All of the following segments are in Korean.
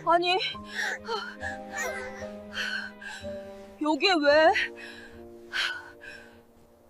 아니, 여기에 왜?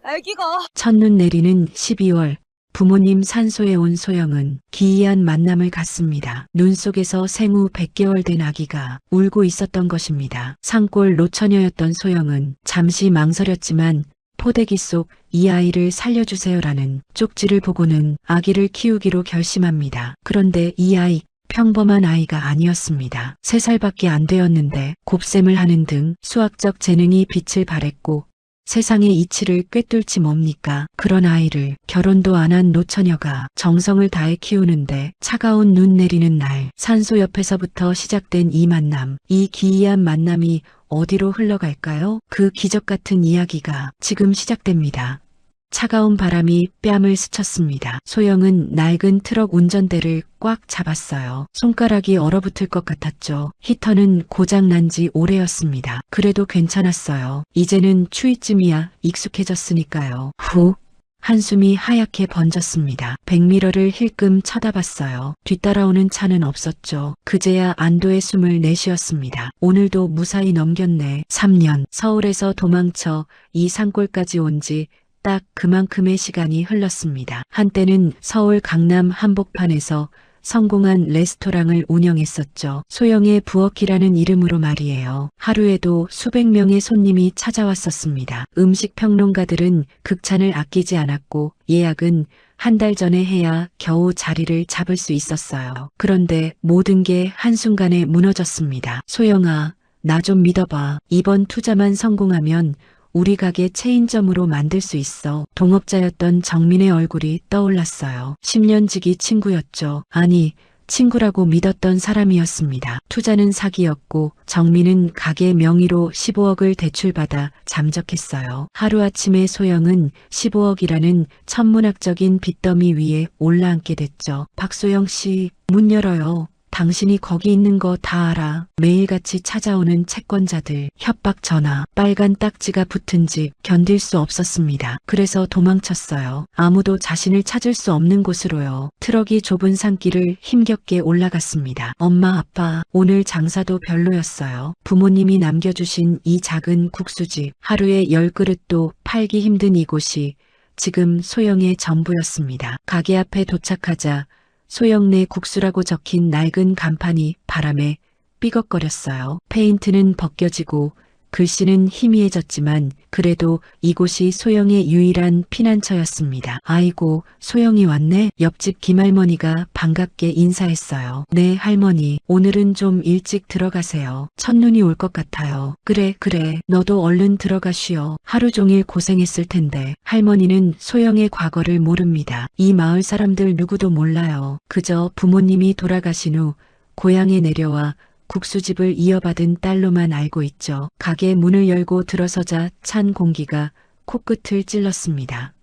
아기가. 첫눈 내리는 12월, 부모님 산소에 온 소영은 기이한 만남을 갖습니다. 눈 속에서 생후 100개월 된 아기가 울고 있었던 것입니다. 산골 노처녀였던 소영은 잠시 망설였지만 포대기 속 이 아이를 살려주세요라는 쪽지를 보고는 아기를 키우기로 결심합니다. 그런데 이 아이, 평범한 아이가 아니었습니다. 3살밖에 안 되었는데 곱셈을 하는 등 수학적 재능이 빛을 발했고 세상의 이치를 꿰뚫지 뭡니까? 그런 아이를 결혼도 안 한 노처녀가 정성을 다해 키우는데 차가운 눈 내리는 날 산소 옆에서부터 시작된 이 만남, 이 기이한 만남이 어디로 흘러갈까요? 그 기적 같은 이야기가 지금 시작됩니다. 차가운 바람이 뺨을 스쳤습니다. 소영은 낡은 트럭 운전대를 꽉 잡았어요. 손가락이 얼어붙을 것 같았죠. 히터는 고장난 지 오래였습니다. 그래도 괜찮았어요. 이제는 추위쯤이야 익숙해졌으니까요. 후. 한숨이 하얗게 번졌습니다. 백미러를 힐끔 쳐다봤어요. 뒤따라오는 차는 없었죠. 그제야 안도의 숨을 내쉬었습니다. 오늘도 무사히 넘겼네. 3년. 서울에서 도망쳐 이 산골까지 온지 딱 그만큼의 시간이 흘렀습니다. 한때는 서울 강남 한복판에서 성공한 레스토랑을 운영했었죠. 소영의 부엌이라는 이름으로 말이에요. 하루에도 수백 명의 손님이 찾아왔었습니다. 음식 평론가들은 극찬을 아끼지 않았고 예약은 한 달 전에 해야 겨우 자리를 잡을 수 있었어요. 그런데 모든 게 한순간에 무너졌습니다. 소영아, 나 좀 믿어봐. 이번 투자만 성공하면 우리 가게 체인점으로 만들 수 있어. 동업자였던 정민의 얼굴이 떠올랐어요. 10년 지기 친구였죠. 아니, 친구라고 믿었던 사람이었습니다. 투자는 사기였고 정민은 가게 명의로 15억을 대출받아 잠적했어요. 하루아침에 소영은 15억이라는 천문학적인 빚더미 위에 올라앉게 됐죠. 박소영 씨, 문 열어요. 당신이 거기 있는 거 다 알아. 매일같이 찾아오는 채권자들, 협박 전화, 빨간 딱지가 붙은 집 견딜 수 없었습니다. 그래서 도망쳤어요. 아무도 자신을 찾을 수 없는 곳으로요. 트럭이 좁은 산길을 힘겹게 올라갔습니다. 엄마, 아빠, 오늘 장사도 별로였어요. 부모님이 남겨주신 이 작은 국수집, 하루에 10그릇도 팔기 힘든 이곳이 지금 소영의 전부였습니다. 가게 앞에 도착하자 소영네 국수라고 적힌 낡은 간판이 바람에 삐걱거렸어요. 페인트는 벗겨지고 글씨는 희미해졌지만 그래도 이곳이 소영의 유일한 피난처였습니다. 아이고, 소영이 왔네? 옆집 김할머니가 반갑게 인사했어요. 네, 할머니. 오늘은 좀 일찍 들어가세요. 첫눈이 올 것 같아요. 그래, 너도 얼른 들어가 쉬어. 하루 종일 고생했을 텐데. 할머니는 소영의 과거를 모릅니다. 이 마을 사람들 누구도 몰라요. 그저 부모님이 돌아가신 후 고향에 내려와 국수집을 이어받은 딸로만 알고 있죠. 가게 문을 열고 들어서자 찬 공기가 코끝을 찔렀습니다.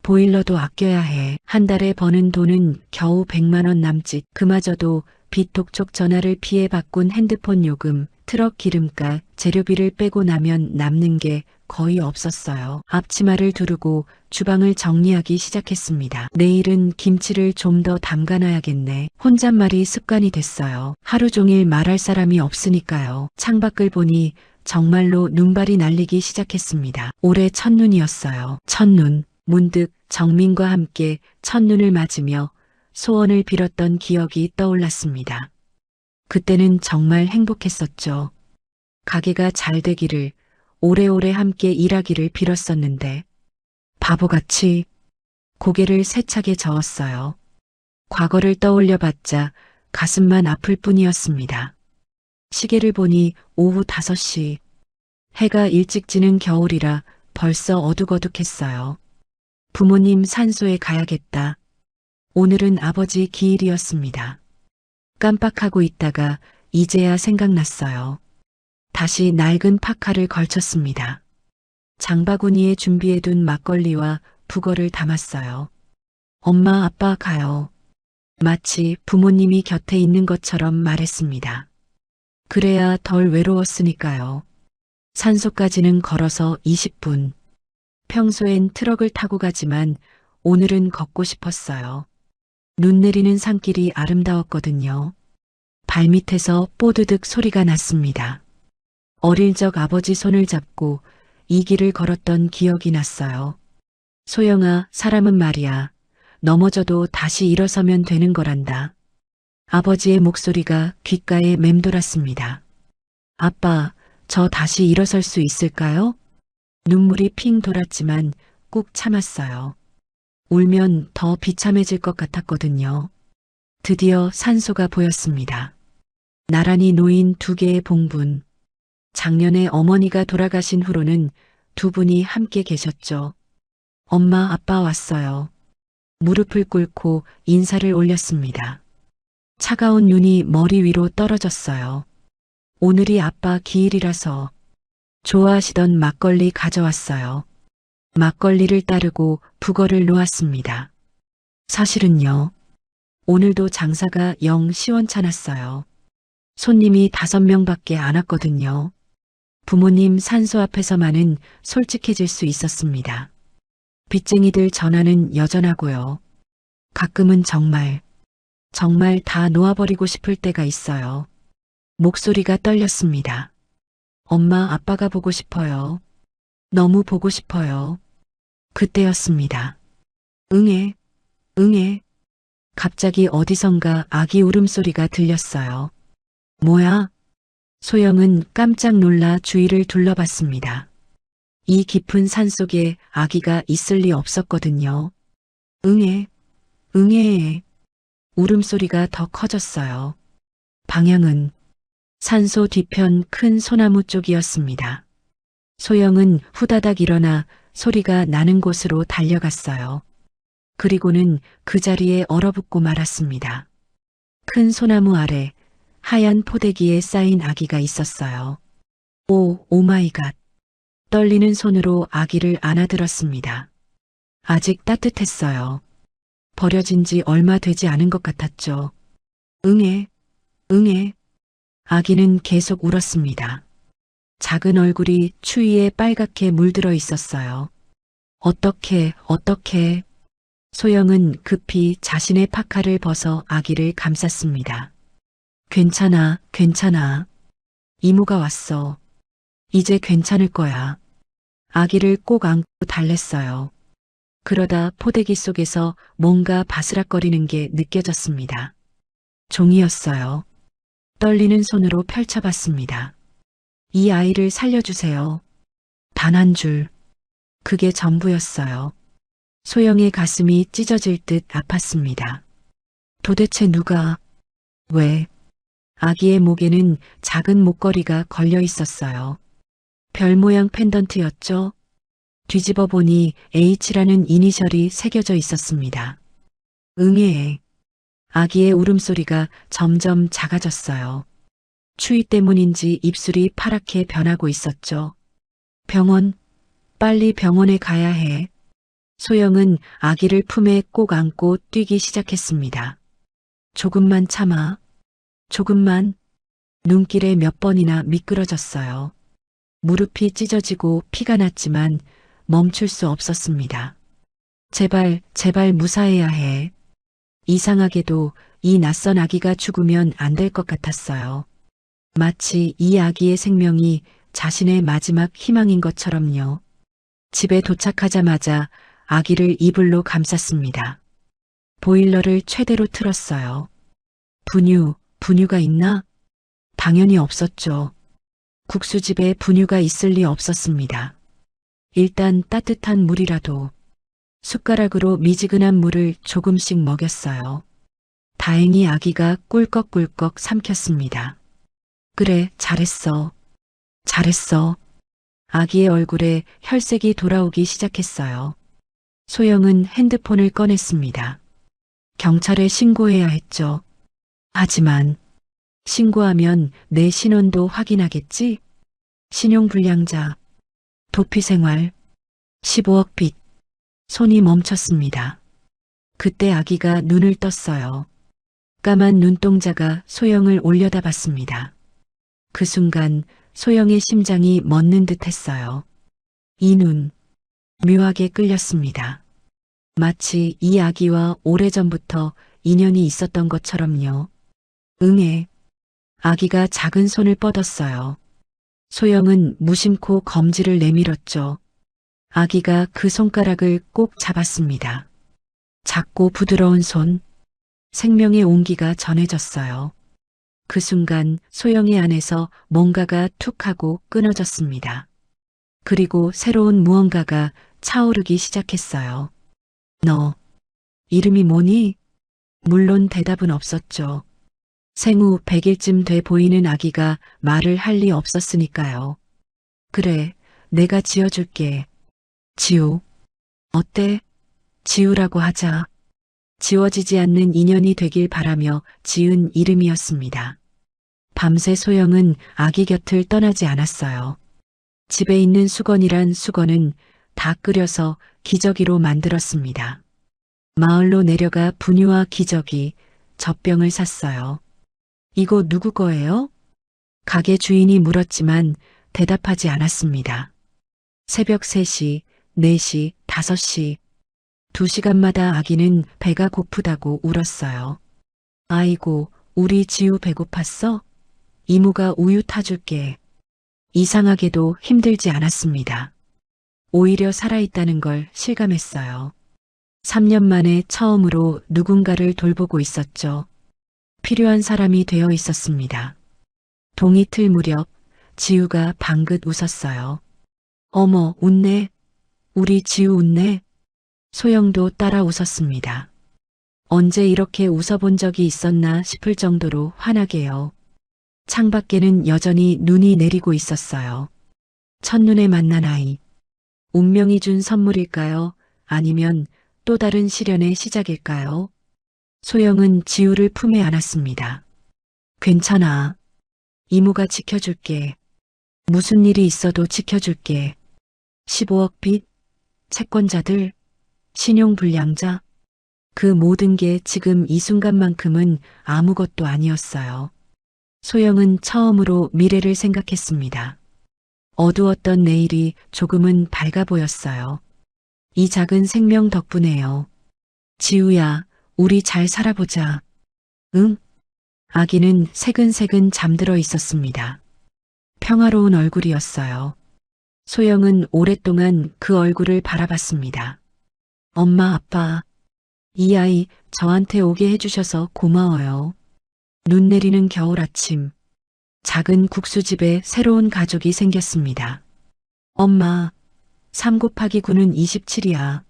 보일러도 아껴야 해. 한 달에 버는 돈은 겨우 100만 원 남짓. 그마저도 빚독촉 전화를 피해 바꾼 핸드폰 요금, 트럭 기름값, 재료비를 빼고 나면 남는 게 거의 없었어요. 앞치마를 두르고 주방을 정리하기 시작했습니다. 내일은 김치를 좀 더 담가놔야겠네. 혼잣말이 습관이 됐어요. 하루 종일 말할 사람이 없으니까요. 창밖을 보니 정말로 눈발이 날리기 시작했습니다. 올해 첫눈이었어요. 첫눈. 문득 정민과 함께 첫눈을 맞으며 소원을 빌었던 기억이 떠올랐습니다. 그때는 정말 행복했었죠. 가게가 잘 되기를, 오래오래 함께 일하기를 빌었었는데 바보같이 고개를 세차게 저었어요. 과거를 떠올려봤자 가슴만 아플 뿐이었습니다. 시계를 보니 오후 5시. 해가 일찍 지는 겨울이라 벌써 어둑어둑했어요. 부모님 산소에 가야겠다. 오늘은 아버지 기일이었습니다. 깜빡하고 있다가 이제야 생각났어요. 다시 낡은 파카를 걸쳤습니다. 장바구니에 준비해둔 막걸리와 북어를 담았어요. 엄마, 아빠 가요. 마치 부모님이 곁에 있는 것처럼 말했습니다. 그래야 덜 외로웠으니까요. 산소까지는 걸어서 20분. 평소엔 트럭을 타고 가지만 오늘은 걷고 싶었어요. 눈 내리는 산길이 아름다웠거든요. 발밑에서 뽀드득 소리가 났습니다. 어릴 적 아버지 손을 잡고 이 길을 걸었던 기억이 났어요. 소영아, 사람은 말이야. 넘어져도 다시 일어서면 되는 거란다. 아버지의 목소리가 귓가에 맴돌았습니다. 아빠, 저 다시 일어설 수 있을까요? 눈물이 핑 돌았지만 꾹 참았어요. 울면 더 비참해질 것 같았거든요. 드디어 산소가 보였습니다. 나란히 놓인 두 개의 봉분. 작년에 어머니가 돌아가신 후로는 두 분이 함께 계셨죠. 엄마, 아빠 왔어요. 무릎을 꿇고 인사를 올렸습니다. 차가운 눈이 머리 위로 떨어졌어요. 오늘이 아빠 기일이라서 좋아하시던 막걸리 가져왔어요. 막걸리를 따르고 북어를 놓았습니다. 사실은요, 오늘도 장사가 영 시원찮았어요. 손님이 5명밖에 안 왔거든요. 부모님 산소 앞에서만은 솔직해질 수 있었습니다. 빚쟁이들 전화는 여전하고요. 가끔은 정말 다 놓아버리고 싶을 때가 있어요. 목소리가 떨렸습니다. 엄마, 아빠가 보고 싶어요. 너무 보고 싶어요. 그때였습니다. 응애, 응애. 갑자기 어디선가 아기 울음소리가 들렸어요. 뭐야? 소영은 깜짝 놀라 주위를 둘러봤습니다. 이 깊은 산속에 아기가 있을 리 없었거든요. 응애, 응애. 울음소리가 더 커졌어요. 방향은 산소 뒤편 큰 소나무 쪽이었습니다. 소영은 후다닥 일어나 소리가 나는 곳으로 달려갔어요. 그리고는 그 자리에 얼어붙고 말았습니다. 큰 소나무 아래 하얀 포대기에 쌓인 아기가 있었어요. 오 마이 갓. 떨리는 손으로 아기를 안아들었습니다. 아직 따뜻했어요. 버려진 지 얼마 되지 않은 것 같았죠. 응애, 응애. 아기는 계속 울었습니다. 작은 얼굴이 추위에 빨갛게 물들어 있었어요. 어떻게. 소영은 급히 자신의 파카를 벗어 아기를 감쌌습니다. 괜찮아. 이모가 왔어. 이제 괜찮을 거야. 아기를 꼭 안고 달랬어요. 그러다 포대기 속에서 뭔가 바스락거리는 게 느껴졌습니다. 종이였어요. 떨리는 손으로 펼쳐봤습니다. 이 아이를 살려주세요. 단 한 줄. 그게 전부였어요. 소영의 가슴이 찢어질 듯 아팠습니다. 도대체 누가, 왜? 아기의 목에는 작은 목걸이가 걸려 있었어요. 별 모양 펜던트였죠? 뒤집어 보니 H라는 이니셜이 새겨져 있었습니다. 응애. 아기의 울음소리가 점점 작아졌어요. 추위 때문인지 입술이 파랗게 변하고 있었죠. 병원, 빨리 병원에 가야 해. 소영은 아기를 품에 꼭 안고 뛰기 시작했습니다. 조금만 참아. 조금만. 눈길에 몇 번이나 미끄러졌어요. 무릎이 찢어지고 피가 났지만 멈출 수 없었습니다. 제발 무사해야 해. 이상하게도 이 낯선 아기가 죽으면 안 될 것 같았어요. 마치 이 아기의 생명이 자신의 마지막 희망인 것처럼요. 집에 도착하자마자 아기를 이불로 감쌌습니다. 보일러를 최대로 틀었어요. 분유가 있나? 당연히 없었죠. 국수집에 분유가 있을 리 없었습니다. 일단 따뜻한 물이라도. 숟가락으로 미지근한 물을 조금씩 먹였어요. 다행히 아기가 꿀꺽꿀꺽 삼켰습니다. 그래, 잘했어. 아기의 얼굴에 혈색이 돌아오기 시작했어요. 소영은 핸드폰을 꺼냈습니다. 경찰에 신고해야 했죠. 하지만 신고하면 내 신원도 확인하겠지? 신용불량자, 도피생활, 15억 빚. 손이 멈췄습니다. 그때 아기가 눈을 떴어요. 까만 눈동자가 소영을 올려다봤습니다. 그 순간 소영의 심장이 멎는 듯 했어요. 이 눈, 묘하게 끌렸습니다. 마치 이 아기와 오래전부터 인연이 있었던 것처럼요. 응애, 아기가 작은 손을 뻗었어요. 소영은 무심코 검지를 내밀었죠. 아기가 그 손가락을 꼭 잡았습니다. 작고 부드러운 손, 생명의 온기가 전해졌어요. 그 순간 소영의 안에서 뭔가가 툭 하고 끊어졌습니다. 그리고 새로운 무언가가 차오르기 시작했어요. 너, 이름이 뭐니? 물론 대답은 없었죠. 생후 100일쯤 돼 보이는 아기가 말을 할 리 없었으니까요. 그래, 내가 지어줄게. 지우. 어때? 지우라고 하자. 지워지지 않는 인연이 되길 바라며 지은 이름이었습니다. 밤새 소영은 아기 곁을 떠나지 않았어요. 집에 있는 수건이란 수건은 다 끓여서 기저귀로 만들었습니다. 마을로 내려가 분유와 기저귀, 젖병을 샀어요. 이거 누구 거예요? 가게 주인이 물었지만 대답하지 않았습니다. 새벽 3시, 4시, 5시, 2시간마다 아기는 배가 고프다고 울었어요. 아이고, 우리 지우 배고팠어? 이모가 우유 타줄게. 이상하게도 힘들지 않았습니다. 오히려 살아있다는 걸 실감했어요. 3년 만에 처음으로 누군가를 돌보고 있었죠. 필요한 사람이 되어 있었습니다. 동이 틀 무렵 지우가 방긋 웃었어요. 어머, 웃네. 우리 지우 웃네. 소영도 따라 웃었습니다. 언제 이렇게 웃어본 적이 있었나 싶을 정도로 환하게요. 창밖에는 여전히 눈이 내리고 있었어요. 첫눈에 만난 아이. 운명이 준 선물일까요? 아니면 또 다른 시련의 시작일까요? 소영은 지우를 품에 안았습니다. 괜찮아. 이모가 지켜줄게. 무슨 일이 있어도 지켜줄게. 15억 빚, 채권자들, 신용불량자. 그 모든 게 지금 이 순간만큼은 아무것도 아니었어요. 소영은 처음으로 미래를 생각했습니다. 어두웠던 내일이 조금은 밝아 보였어요. 이 작은 생명 덕분에요. 지우야, 우리 잘 살아보자. 응? 아기는 새근새근 잠들어 있었습니다. 평화로운 얼굴이었어요. 소영은 오랫동안 그 얼굴을 바라봤습니다. 엄마, 아빠, 이 아이 저한테 오게 해주셔서 고마워요. 눈 내리는 겨울 아침, 작은 국수집에 새로운 가족이 생겼습니다. 엄마, 3 곱하기 9는 27이야.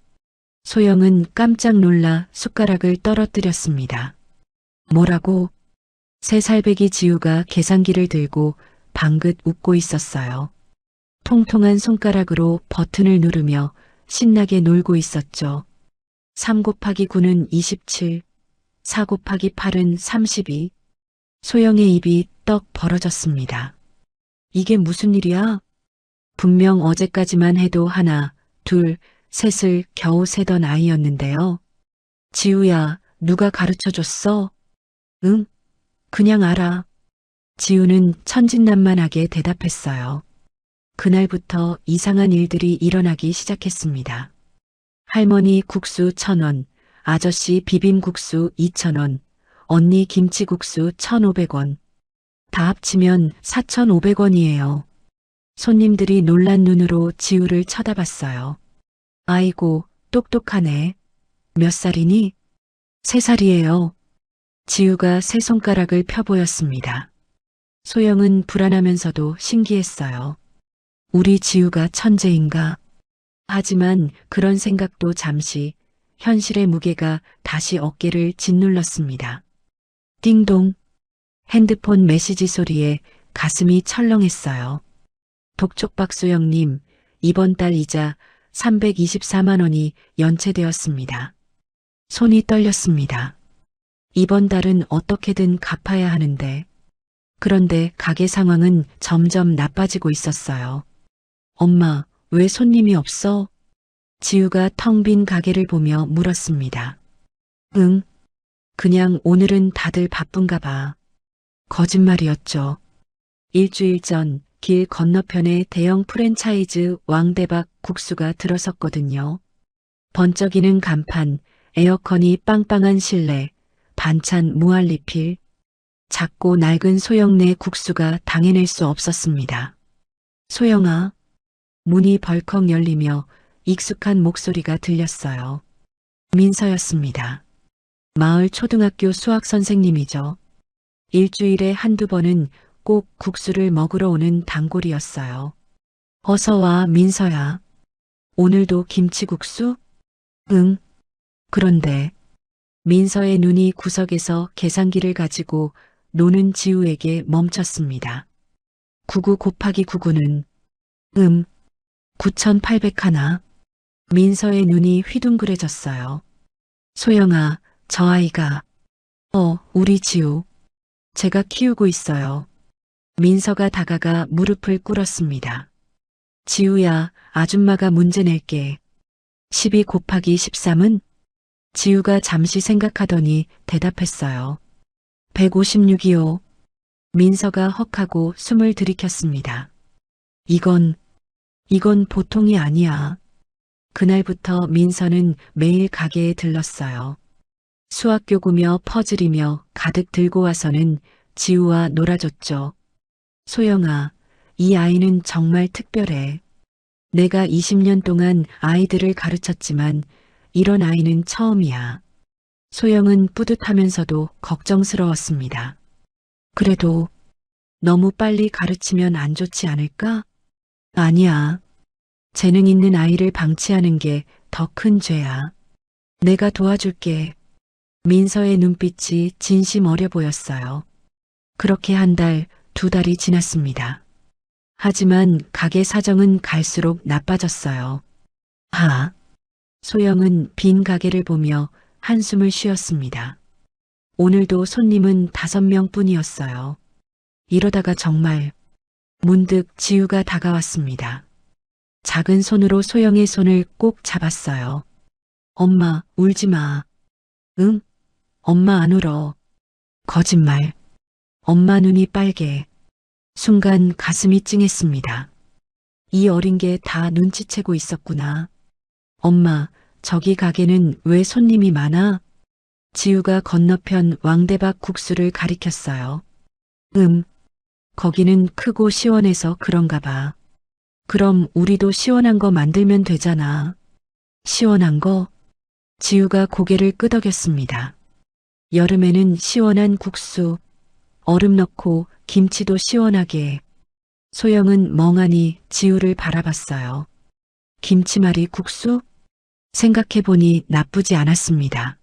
소영은 깜짝 놀라 숟가락을 떨어뜨렸습니다. 뭐라고? 3살배기 지우가 계산기를 들고 방긋 웃고 있었어요. 통통한 손가락으로 버튼을 누르며 신나게 놀고 있었죠. 3 곱하기 9는 27, 4 곱하기 8은 32. 소영의 입이 떡 벌어졌습니다. 이게 무슨 일이야? 분명 어제까지만 해도 하나, 둘, 셋을 겨우 세던 아이였는데요. 지우야, 누가 가르쳐줬어? 응? 그냥 알아. 지우는 천진난만하게 대답했어요. 그날부터 이상한 일들이 일어나기 시작했습니다. 할머니 국수 1,000원, 아저씨 비빔국수 2,000원, 언니 김치국수 1,500원. 다 합치면 4,500원이에요. 손님들이 놀란 눈으로 지우를 쳐다봤어요. 아이고, 똑똑하네. 몇 살이니? 3살이에요. 지우가 세 손가락을 펴보였습니다. 소영은 불안하면서도 신기했어요. 우리 지우가 천재인가? 하지만 그런 생각도 잠시 현실의 무게가 다시 어깨를 짓눌렀습니다. 띵동. 핸드폰 메시지 소리에 가슴이 철렁했어요. 독촉박소영님, 이번 달 이자 324만 원이 연체되었습니다. 손이 떨렸습니다. 이번 달은 어떻게든 갚아야 하는데. 그런데 가게 상황은 점점 나빠지고 있었어요. 엄마, 왜 손님이 없어? 지우가 텅 빈 가게를 보며 물었습니다. 응, 그냥 오늘은 다들 바쁜가 봐. 거짓말이었죠. 일주일 전 길 건너편에 대형 프랜차이즈 왕대박 국수가 들어섰거든요. 번쩍이는 간판, 에어컨이 빵빵한 실내, 반찬 무한리필. 작고 낡은 소영네 국수가 당해낼 수 없었습니다. 소영아. 문이 벌컥 열리며 익숙한 목소리가 들렸어요. 민서였습니다. 마을 초등학교 수학 선생님이죠. 일주일에 한두 번은 꼭 국수를 먹으러 오는 단골이었어요. 어서 와, 민서야. 오늘도 김치국수? 응. 그런데 민서의 눈이 구석에서 계산기를 가지고 노는 지우에게 멈췄습니다. 99 곱하기 99는 9,800 하나. 민서의 눈이 휘둥그레졌어요. 소영아, 저 아이가 우리 지우. 제가 키우고 있어요. 민서가 다가가 무릎을 꿇었습니다. 지우야, 아줌마가 문제 낼게. 12 곱하기 13은? 지우가 잠시 생각하더니 대답했어요. 156이요. 민서가 헉하고 숨을 들이켰습니다. 이건 보통이 아니야. 그날부터 민서는 매일 가게에 들렀어요. 수학교구며 퍼즐이며 가득 들고 와서는 지우와 놀아줬죠. 소영아, 이 아이는 정말 특별해. 내가 20년 동안 아이들을 가르쳤지만 이런 아이는 처음이야. 소영은 뿌듯하면서도 걱정스러웠습니다. 그래도 너무 빨리 가르치면 안 좋지 않을까? 아니야. 재능 있는 아이를 방치하는 게 더 큰 죄야. 내가 도와줄게. 민서의 눈빛이 진심 어려 보였어요. 그렇게 한 달, 두 달이 지났습니다. 하지만 가게 사정은 갈수록 나빠졌어요. 소영은 빈 가게를 보며 한숨을 쉬었습니다. 오늘도 손님은 5명 뿐이었어요. 이러다가 정말 문득 지우가 다가왔습니다. 작은 손으로 소영의 손을 꼭 잡았어요. 엄마, 울지 마. 응? 엄마 안 울어. 거짓말. 엄마 눈이 빨개. 순간 가슴이 찡했습니다. 이 어린 게 다 눈치채고 있었구나. 엄마, 저기 가게는 왜 손님이 많아? 지우가 건너편 왕대박 국수를 가리켰어요. 거기는 크고 시원해서 그런가 봐. 그럼 우리도 시원한 거 만들면 되잖아. 시원한 거? 지우가 고개를 끄덕였습니다. 여름에는 시원한 국수, 얼음 넣고 김치도 시원하게. 소영은 멍하니 지우를 바라봤어요. 김치말이 국수? 생각해보니 나쁘지 않았습니다.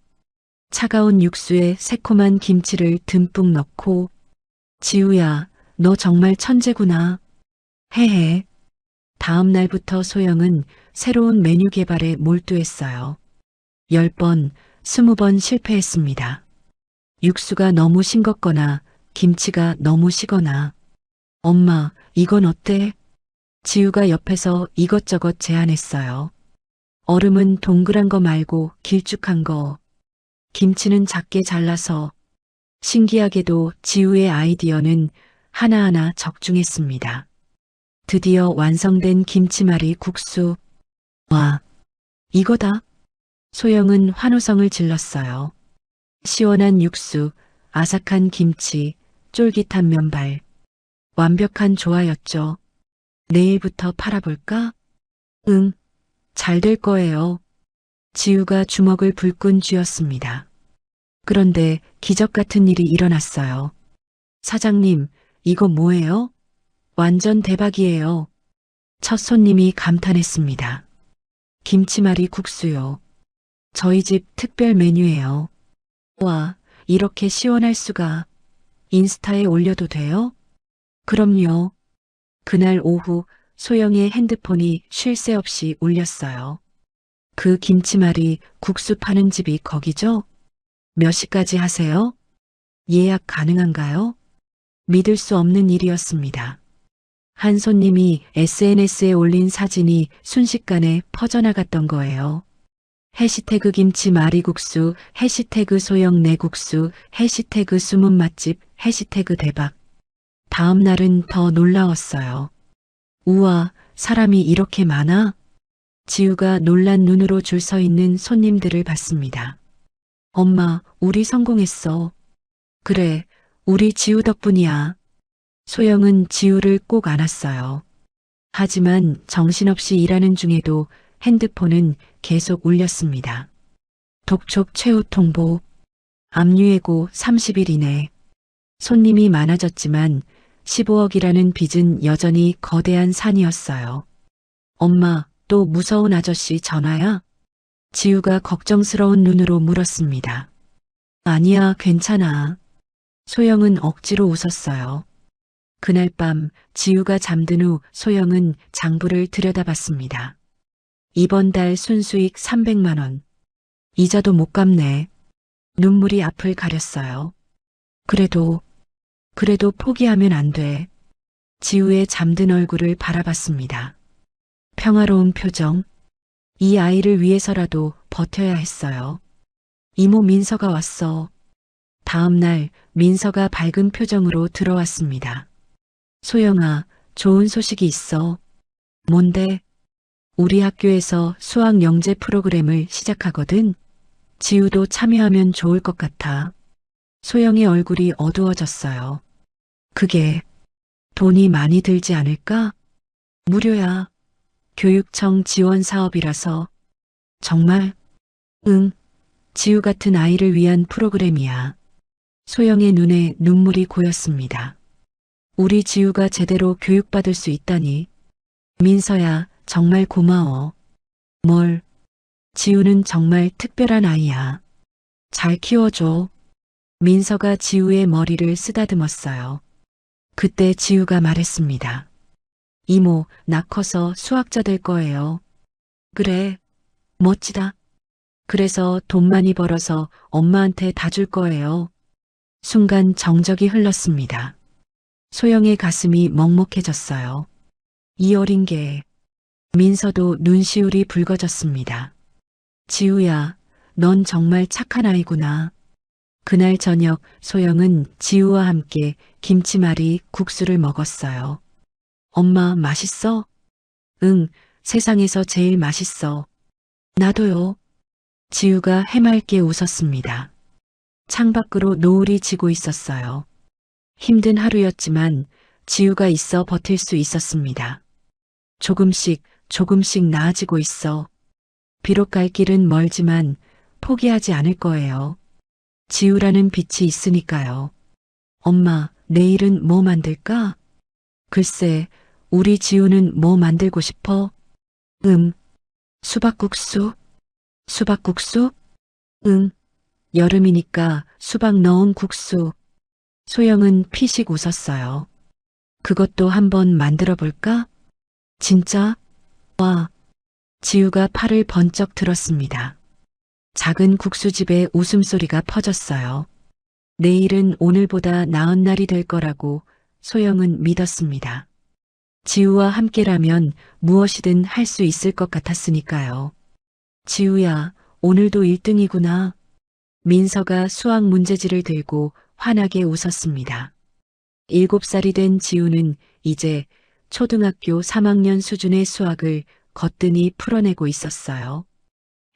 차가운 육수에 새콤한 김치를 듬뿍 넣고 지우야, 너 정말 천재구나. 헤헤. 다음 날부터 소영은 새로운 메뉴 개발에 몰두했어요. 10번, 20번 실패했습니다. 육수가 너무 싱겁거나 김치가 너무 시거나. 엄마, 이건 어때? 지우가 옆에서 이것저것 제안했어요. 얼음은 동그란 거 말고 길쭉한 거. 김치는 작게 잘라서. 신기하게도 지우의 아이디어는 하나하나 적중했습니다. 드디어 완성된 김치말이 국수. 와, 이거다. 소영은 환호성을 질렀어요. 시원한 육수, 아삭한 김치, 쫄깃한 면발. 완벽한 조화였죠. 내일부터 팔아볼까? 응, 잘 될 거예요. 지우가 주먹을 불끈 쥐었습니다. 그런데 기적 같은 일이 일어났어요. 사장님, 이거 뭐예요? 완전 대박이에요. 첫 손님이 감탄했습니다. 김치말이 국수요. 저희 집 특별 메뉴예요. 와, 이렇게 시원할 수가. 인스타에 올려도 돼요? 그럼요. 그날 오후 소영의 핸드폰이 쉴 새 없이 울렸어요. 그 김치말이 국수 파는 집이 거기죠? 몇 시까지 하세요? 예약 가능한가요? 믿을 수 없는 일이었습니다. 한 손님이 SNS에 올린 사진이 순식간에 퍼져나갔던 거예요. 해시태그 김치말이국수, 해시태그 소영내국수, 해시태그 숨은 맛집, 해시태그 대박. 다음 날은 더 놀라웠어요. 우와, 사람이 이렇게 많아? 지우가 놀란 눈으로 줄 서 있는 손님들을 봤습니다. 엄마, 우리 성공했어. 그래, 우리 지우 덕분이야. 소영은 지우를 꼭 안았어요. 하지만 정신없이 일하는 중에도 핸드폰은 계속 울렸습니다. 독촉 최후 통보. 압류해고 30일 이내. 손님이 많아졌지만 15억이라는 빚은 여전히 거대한 산이었어요. 엄마, 또 무서운 아저씨 전화야? 지우가 걱정스러운 눈으로 물었습니다. 아니야, 괜찮아. 소영은 억지로 웃었어요. 그날 밤 지우가 잠든 후 소영은 장부를 들여다봤습니다. 이번 달 순수익 300만 원. 이자도 못 갚네. 눈물이 앞을 가렸어요. 그래도 포기하면 안 돼. 지우의 잠든 얼굴을 바라봤습니다. 평화로운 표정. 이 아이를 위해서라도 버텨야 했어요. 이모 민서가 왔어. 다음 날 민서가 밝은 표정으로 들어왔습니다. 소영아, 좋은 소식이 있어. 뭔데? 우리 학교에서 수학 영재 프로그램을 시작하거든. 지우도 참여하면 좋을 것 같아. 소영의 얼굴이 어두워졌어요. 그게 돈이 많이 들지 않을까? 무료야. 교육청 지원 사업이라서. 정말? 응. 지우 같은 아이를 위한 프로그램이야. 소영의 눈에 눈물이 고였습니다. 우리 지우가 제대로 교육받을 수 있다니. 민서야, 정말 고마워. 뭘? 지우는 정말 특별한 아이야. 잘 키워줘. 민서가 지우의 머리를 쓰다듬었어요. 그때 지우가 말했습니다. 이모, 나 커서 수학자 될 거예요. 그래, 멋지다. 그래서 돈 많이 벌어서 엄마한테 다 줄 거예요. 순간 정적이 흘렀습니다. 소영의 가슴이 먹먹해졌어요. 이 어린 게. 민서도 눈시울이 붉어졌습니다. 지우야, 넌 정말 착한 아이구나. 그날 저녁 소영은 지우와 함께 김치말이 국수를 먹었어요. 엄마, 맛있어? 응, 세상에서 제일 맛있어. 나도요. 지우가 해맑게 웃었습니다. 창밖으로 노을이 지고 있었어요. 힘든 하루였지만 지우가 있어 버틸 수 있었습니다. 조금씩 나아지고 있어. 비록 갈 길은 멀지만 포기하지 않을 거예요. 지우라는 빛이 있으니까요. 엄마, 내일은 뭐 만들까? 글쎄, 우리 지우는 뭐 만들고 싶어? 수박국수? 수박국수? 응. 여름이니까 수박 넣은 국수. 소영은 피식 웃었어요. 그것도 한번 만들어 볼까? 진짜? 와. 지우가 팔을 번쩍 들었습니다. 작은 국수집에 웃음소리가 퍼졌어요. 내일은 오늘보다 나은 날이 될 거라고 소영은 믿었습니다. 지우와 함께라면 무엇이든 할 수 있을 것 같았으니까요. 지우야, 오늘도 1등이구나. 민서가 수학 문제지를 들고 환하게 웃었습니다. 7살이 된 지우는 이제 초등학교 3학년 수준의 수학을 거뜬히 풀어내고 있었어요.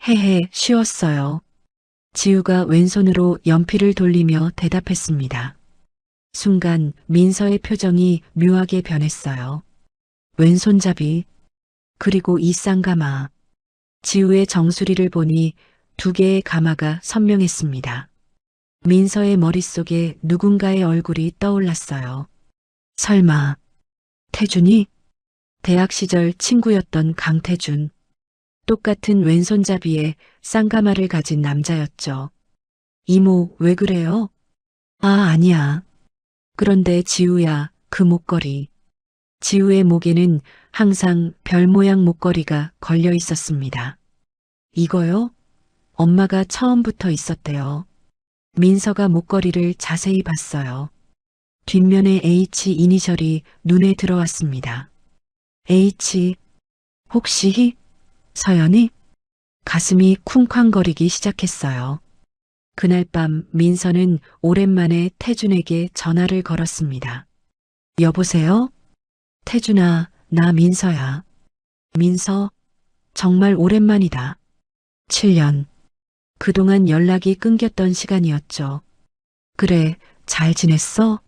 헤헤, 쉬웠어요. 지우가 왼손으로 연필을 돌리며 대답했습니다. 순간 민서의 표정이 묘하게 변했어요. 왼손잡이, 그리고 이 쌍가마. 지우의 정수리를 보니 2개의 가마가 선명했습니다. 민서의 머릿속에 누군가의 얼굴이 떠올랐어요. 설마, 태준이? 대학 시절 친구였던 강태준. 똑같은 왼손잡이에 쌍가마를 가진 남자였죠. 이모, 왜 그래요? 아, 아니야. 그런데 지우야, 그 목걸이. 지우의 목에는 항상 별 모양 목걸이가 걸려 있었습니다. 이거요? 엄마가 처음부터 있었대요. 민서가 목걸이를 자세히 봤어요. 뒷면에 H 이니셜이 눈에 들어왔습니다. H, 혹시 서연이? 가슴이 쿵쾅거리기 시작했어요. 그날 밤 민서는 오랜만에 태준에게 전화를 걸었습니다. 여보세요? 태준아, 나 민서야. 민서, 정말 오랜만이다. 7년. 그동안 연락이 끊겼던 시간이었죠. 그래, 잘 지냈어?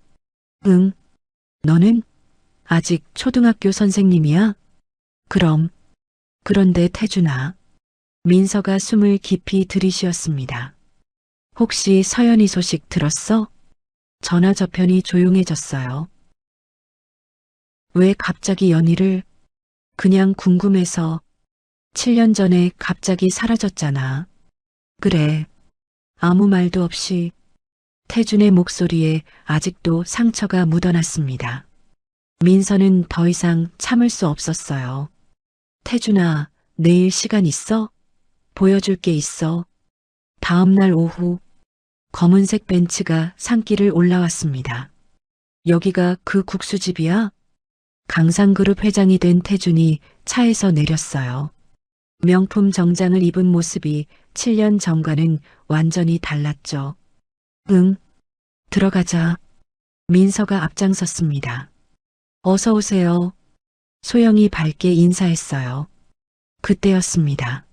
응. 너는? 아직 초등학교 선생님이야? 그럼. 그런데 태준아. 민서가 숨을 깊이 들이쉬었습니다. 혹시 서연이 소식 들었어? 전화 저편이 조용해졌어요. 왜 갑자기 연희를? 그냥 궁금해서. 7년 전에 갑자기 사라졌잖아. 그래. 아무 말도 없이. 태준의 목소리에 아직도 상처가 묻어났습니다. 민서는 더 이상 참을 수 없었어요. 태준아, 내일 시간 있어? 보여줄 게 있어. 다음 날 오후 검은색 벤츠가 산길을 올라왔습니다. 여기가 그 국수집이야? 강상그룹 회장이 된 태준이 차에서 내렸어요. 명품 정장을 입은 모습이 7년 전과는 완전히 달랐죠. 응, 들어가자. 민서가 앞장섰습니다. 어서 오세요. 소영이 밝게 인사했어요. 그때였습니다.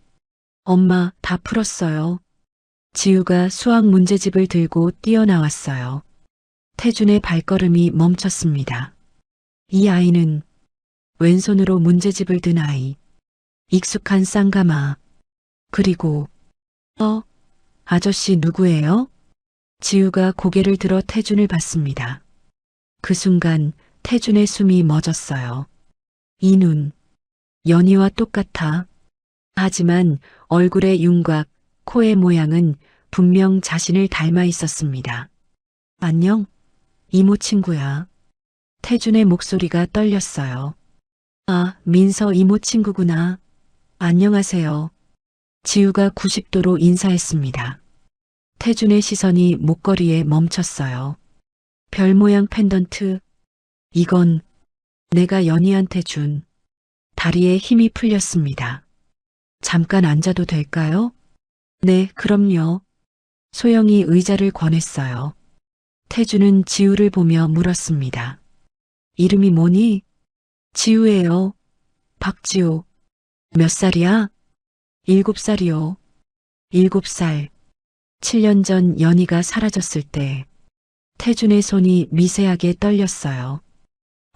엄마, 다 풀었어요. 지우가 수학 문제집을 들고 뛰어나왔어요. 태준의 발걸음이 멈췄습니다. 이 아이는 왼손으로 문제집을 든 아이. 익숙한 쌍가마. 그리고 아저씨 누구예요? 지우가 고개를 들어 태준을 봤습니다. 그 순간 태준의 숨이 멎었어요. 이 눈, 연희와 똑같아. 하지만 얼굴의 윤곽, 코의 모양은 분명 자신을 닮아 있었습니다. 안녕? 이모 친구야. 태준의 목소리가 떨렸어요. 아, 민서 이모 친구구나. 안녕하세요. 지우가 90도로 인사했습니다. 태준의 시선이 목걸이에 멈췄어요. 별 모양 펜던트. 이건 내가 연희한테 준. 다리에 힘이 풀렸습니다. 잠깐 앉아도 될까요? 네, 그럼요. 소영이 의자를 권했어요. 태준은 지우를 보며 물었습니다. 이름이 뭐니? 지우예요. 박지우. 몇 살이야? 7살이요. 7살. 7년 전 연희가 사라졌을 때 태준의 손이 미세하게 떨렸어요.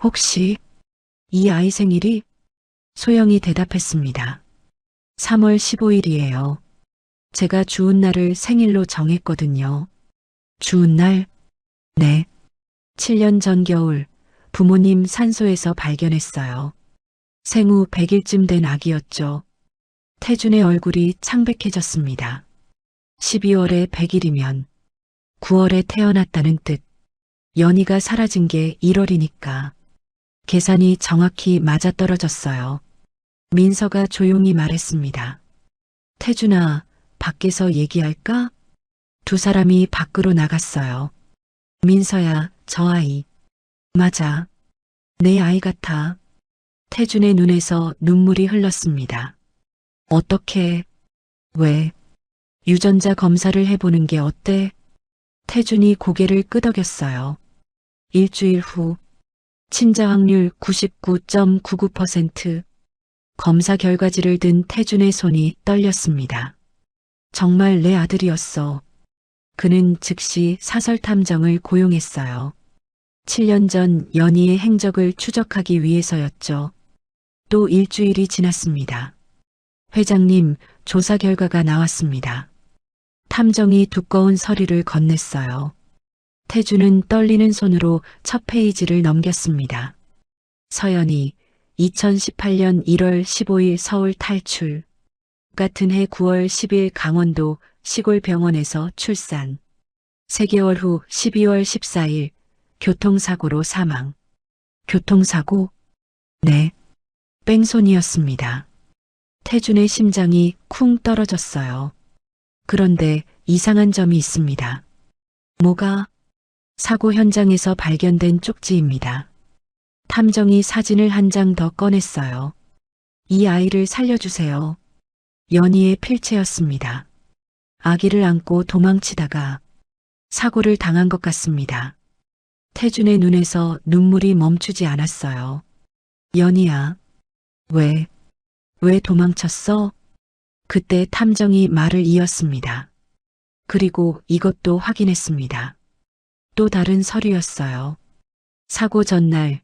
혹시 이 아이 생일이? 소영이 대답했습니다. 3월 15일이에요. 제가 주은 날을 생일로 정했거든요. 주은 날? 네. 7년 전 겨울 부모님 산소에서 발견했어요. 생후 100일쯤 된 아기였죠. 태준의 얼굴이 창백해졌습니다. 12월에 100일이면 9월에 태어났다는 뜻. 연희가 사라진 게 1월이니까. 계산이 정확히 맞아떨어졌어요. 민서가 조용히 말했습니다. 태준아, 밖에서 얘기할까? 두 사람이 밖으로 나갔어요. 민서야, 저 아이. 맞아. 내 아이 같아. 태준의 눈에서 눈물이 흘렀습니다. 어떻게, 왜? 유전자 검사를 해보는 게 어때? 태준이 고개를 끄덕였어요. 일주일 후, 친자 확률 99.99%. 검사 결과지를 든 태준의 손이 떨렸습니다. 정말 내 아들이었어. 그는 즉시 사설 탐정을 고용했어요. 7년 전 연희의 행적을 추적하기 위해서였죠. 또 일주일이 지났습니다. 회장님, 조사 결과가 나왔습니다. 탐정이 두꺼운 서류를 건넸어요. 태준은 떨리는 손으로 첫 페이지를 넘겼습니다. 서연이 2018년 1월 15일 서울 탈출. 같은 해 9월 10일 강원도 시골 병원에서 출산. 3개월 후 12월 14일 교통사고로 사망. 교통사고? 네. 뺑소니였습니다. 태준의 심장이 쿵 떨어졌어요. 그런데 이상한 점이 있습니다. 뭐가? 사고 현장에서 발견된 쪽지입니다. 탐정이 사진을 한 장 더 꺼냈어요. 이 아이를 살려주세요. 연희의 필체였습니다. 아기를 안고 도망치다가 사고를 당한 것 같습니다. 태준의 눈에서 눈물이 멈추지 않았어요. 연희야, 왜 도망쳤어? 그때 탐정이 말을 이었습니다. 그리고 이것도 확인했습니다. 또 다른 서류였어요. 사고 전날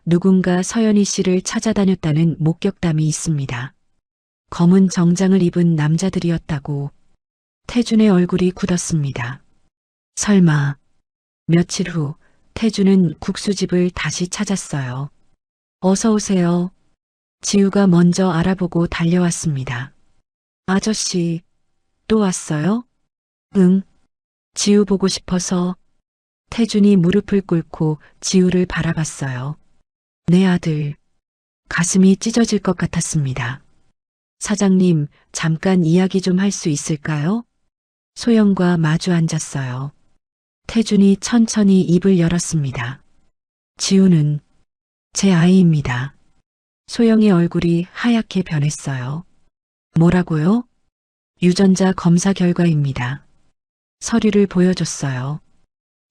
누군가 서연희 씨를 찾아다녔다는 목격담이 있습니다. 검은 정장을 입은 남자들이었다고. 태준의 얼굴이 굳었습니다. 설마. 며칠 후 태준은 국수집을 다시 찾았어요. 어서 오세요. 지우가 먼저 알아보고 달려왔습니다. 아저씨, 또 왔어요? 응. 지우 보고 싶어서. 태준이 무릎을 꿇고 지우를 바라봤어요. 내 아들. 가슴이 찢어질 것 같았습니다. 사장님, 잠깐 이야기 좀 할 수 있을까요? 소영과 마주 앉았어요. 태준이 천천히 입을 열었습니다. 지우는 제 아이입니다. 소영의 얼굴이 하얗게 변했어요. 뭐라고요? 유전자 검사 결과입니다. 서류를 보여줬어요.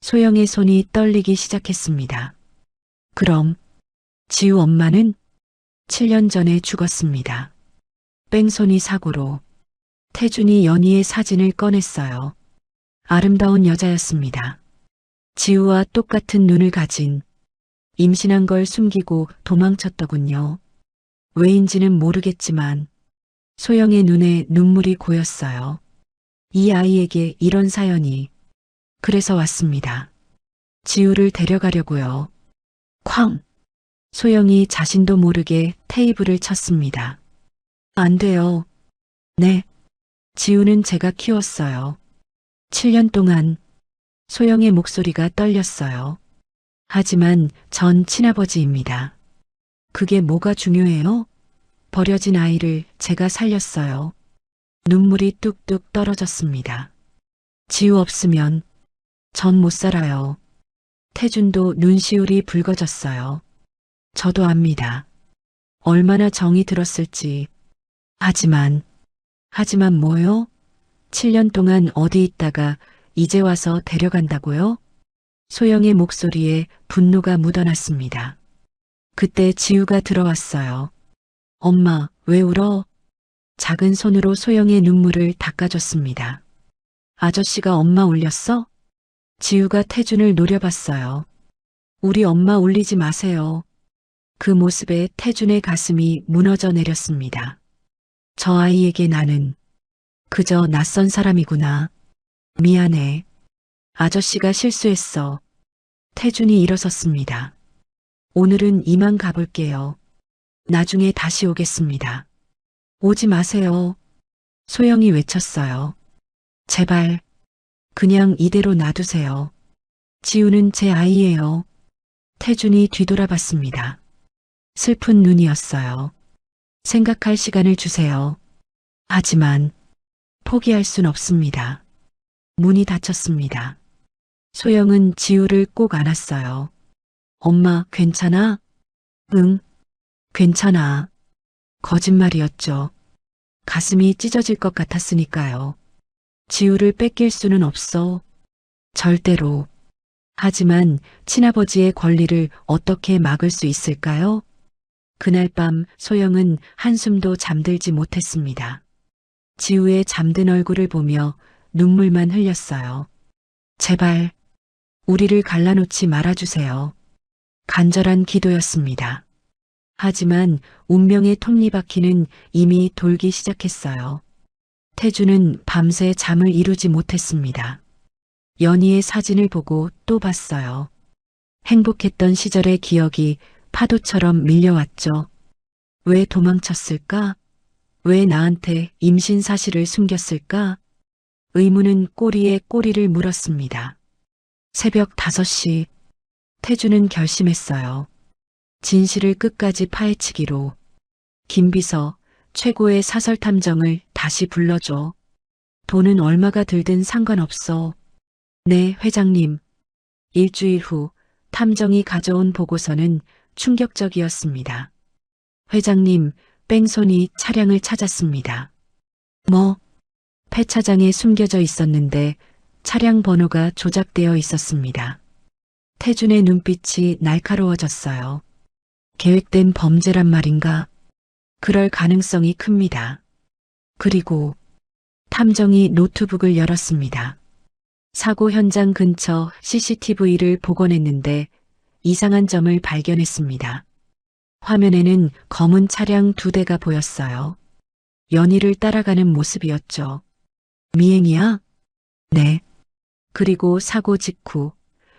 소영의 손이 떨리기 시작했습니다. 그럼 지우 엄마는 7년 전에 죽었습니다. 뺑소니 사고로. 태준이 연희의 사진을 꺼냈어요. 아름다운 여자였습니다. 지우와 똑같은 눈을 가진. 임신한 걸 숨기고 도망쳤더군요. 왜인지는 모르겠지만 소영의 눈에 눈물이 고였어요. 이 아이에게 이런 사연이. 그래서 왔습니다. 지우를 데려가려고요. 쾅! 소영이 자신도 모르게 테이블을 쳤습니다. 안 돼요. 네. 지우는 제가 키웠어요. 7년 동안. 소영의 목소리가 떨렸어요. 하지만 전 친아버지입니다. 그게 뭐가 중요해요? 버려진 아이를 제가 살렸어요. 눈물이 뚝뚝 떨어졌습니다. 지우 없으면 전 못 살아요. 태준도 눈시울이 붉어졌어요. 저도 압니다. 얼마나 정이 들었을지. 하지만 뭐요? 7년 동안 어디 있다가 이제 와서 데려간다고요? 소영의 목소리에 분노가 묻어났습니다. 그때 지우가 들어왔어요. 엄마, 왜 울어? 작은 손으로 소영의 눈물을 닦아줬습니다. 아저씨가 엄마 울렸어? 지우가 태준을 노려봤어요. 우리 엄마 울리지 마세요. 그 모습에 태준의 가슴이 무너져 내렸습니다. 저 아이에게 나는 그저 낯선 사람이구나. 미안해. 아저씨가 실수했어. 태준이 일어섰습니다. 오늘은 이만 가볼게요. 나중에 다시 오겠습니다. 오지 마세요. 소영이 외쳤어요. 제발, 그냥 이대로 놔두세요. 지우는 제 아이예요. 태준이 뒤돌아봤습니다. 슬픈 눈이었어요. 생각할 시간을 주세요. 하지만 포기할 순 없습니다. 문이 닫혔습니다. 소영은 지우를 꼭 안았어요. 엄마, 괜찮아? 응, 괜찮아. 거짓말이었죠. 가슴이 찢어질 것 같았으니까요. 지우를 뺏길 수는 없어. 절대로. 하지만 친아버지의 권리를 어떻게 막을 수 있을까요? 그날 밤 소영은 한숨도 잠들지 못했습니다. 지우의 잠든 얼굴을 보며 눈물만 흘렸어요. 제발, 우리를 갈라놓지 말아주세요. 간절한 기도였습니다. 하지만 운명의 톱니바퀴는 이미 돌기 시작했어요. 태준은 밤새 잠을 이루지 못했습니다. 연희의 사진을 보고 또 봤어요. 행복했던 시절의 기억이 파도처럼 밀려왔죠. 왜 도망쳤을까? 왜 나한테 임신 사실을 숨겼을까? 의문은 꼬리에 꼬리를 물었습니다. 새벽 5시, 태준은 결심했어요. 진실을 끝까지 파헤치기로. 김비서, 최고의 사설 탐정을 다시 불러줘. 돈은 얼마가 들든 상관없어. 네, 회장님. 일주일 후 탐정이 가져온 보고서는 충격적이었습니다. 회장님, 뺑소니 차량을 찾았습니다. 뭐? 폐차장에 숨겨져 있었는데 차량 번호가 조작되어 있었습니다. 태준의 눈빛이 날카로워졌어요. 계획된 범죄란 말인가? 그럴 가능성이 큽니다. 그리고 탐정이 노트북을 열었습니다. 사고 현장 근처 CCTV를 복원했는데 이상한 점을 발견했습니다. 화면에는 검은 차량 2대가 보였어요. 연희를 따라가는 모습이었죠. 미행이야? 네. 그리고 사고 직후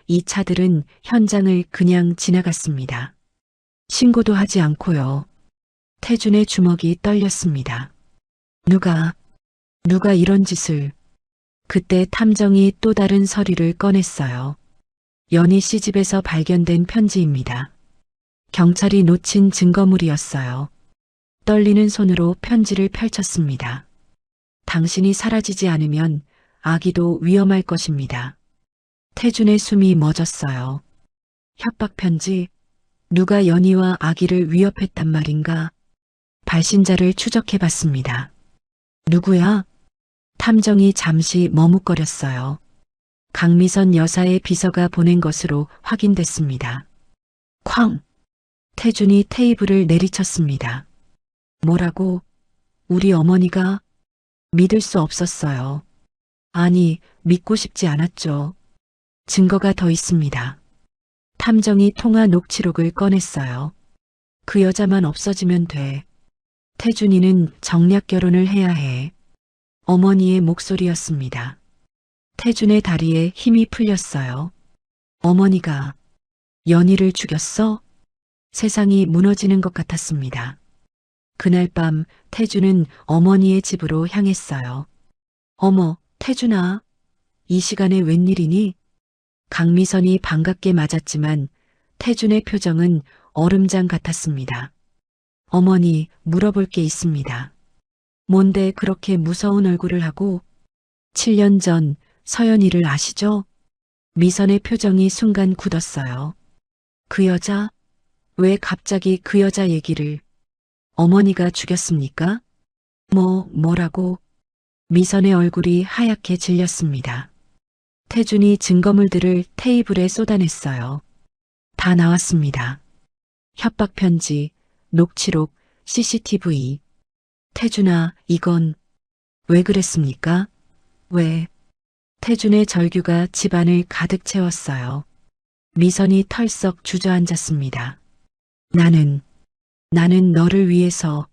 이 차들은 현장을 그냥 지나갔습니다. 신고도 하지 않고요. 태준의 주먹이 떨렸습니다. 누가 이런 짓을. 그때 탐정이 또 다른 서류를 꺼냈어요. 연희 씨 집에서 발견된 편지입니다. 경찰이 놓친 증거물이었어요. 떨리는 손으로 편지를 펼쳤습니다. 당신이 사라지지 않으면 아기도 위험할 것입니다. 태준의 숨이 멎었어요. 협박 편지? 누가 연희와 아기를 위협했단 말인가? 발신자를 추적해 봤습니다. 누구야? 탐정이 잠시 머뭇거렸어요. 강미선 여사의 비서가 보낸 것으로 확인됐습니다. 쾅! 태준이 테이블을 내리쳤습니다. 뭐라고? 우리 어머니가? 믿을 수 없었어요. 아니, 믿고 싶지 않았죠. 증거가 더 있습니다. 탐정이 통화 녹취록을 꺼냈어요. 그 여자만 없어지면 돼. 태준이는 정략 결혼을 해야 해. 어머니의 목소리였습니다. 태준의 다리에 힘이 풀렸어요. 어머니가 연희를 죽였어? 세상이 무너지는 것 같았습니다. 그날 밤 태준은 어머니의 집으로 향했어요. 어머, 태준아. 이 시간에 웬일이니? 강미선이 반갑게 맞았지만 태준의 표정은 얼음장 같았습니다. 어머니, 물어볼 게 있습니다. 뭔데 그렇게 무서운 얼굴을 하고? 7년 전 서연이를 아시죠? 미선의 표정이 순간 굳었어요. 그 여자? 왜 갑자기 그 여자 얘기를? 어머니가 죽였습니까? 뭐라고? 미선의 얼굴이 하얗게 질렸습니다. 태준이 증거물들을 테이블에 쏟아냈어요. 다 나왔습니다. 협박 편지, 녹취록, CCTV. 태준아, 이건 왜 그랬습니까? 왜? 태준의 절규가 집안을 가득 채웠어요. 미선이 털썩 주저앉았습니다. 나는 너를 위해서,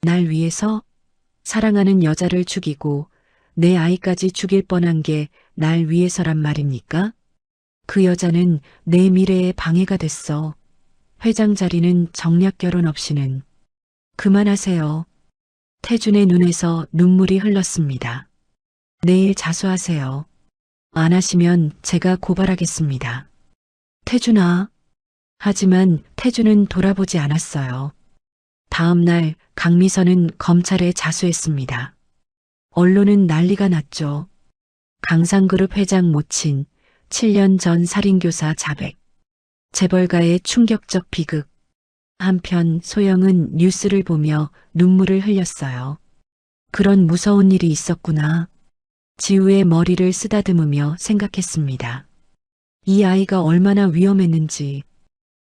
날 위해서 사랑하는 여자를 죽이고 내 아이까지 죽일 뻔한 게 날 위해서란 말입니까? 그 여자는 내 미래에 방해가 됐어. 회장 자리는 정략 결혼 없이는. 그만하세요. 태준의 눈에서 눈물이 흘렀습니다. 내일 자수하세요. 안 하시면 제가 고발하겠습니다. 태준아. 하지만 태준은 돌아보지 않았어요. 다음 날 강미선은 검찰에 자수했습니다. 언론은 난리가 났죠. 강상그룹 회장 모친 7년 전 살인교사 자백. 재벌가의 충격적 비극. 한편 소영은 뉴스를 보며 눈물을 흘렸어요. 그런 무서운 일이 있었구나. 지우의 머리를 쓰다듬으며 생각했습니다. 이 아이가 얼마나 위험했는지.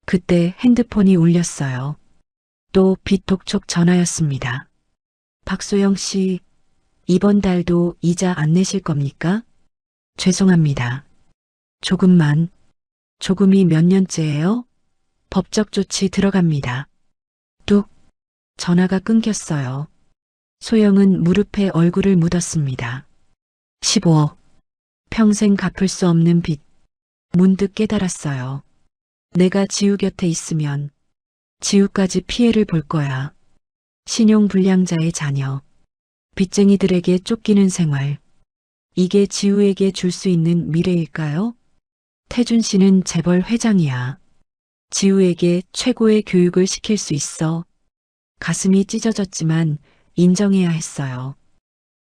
그때 핸드폰이 울렸어요. 또 비톡촉 전화였습니다. 박소영 씨, 이번 달도 이자 안 내실 겁니까? 죄송합니다. 조금이 몇 년째예요? 법적 조치 들어갑니다. 뚝. 전화가 끊겼어요. 소영은 무릎에 얼굴을 묻었습니다. 15억. 평생 갚을 수 없는 빚. 문득 깨달았어요. 내가 지우 곁에 있으면 지우까지 피해를 볼 거야. 신용불량자의 자녀. 빚쟁이들에게 쫓기는 생활. 이게 지우에게 줄 수 있는 미래일까요? 태준 씨는 재벌 회장이야. 지우에게 최고의 교육을 시킬 수 있어. 가슴이 찢어졌지만 인정해야 했어요.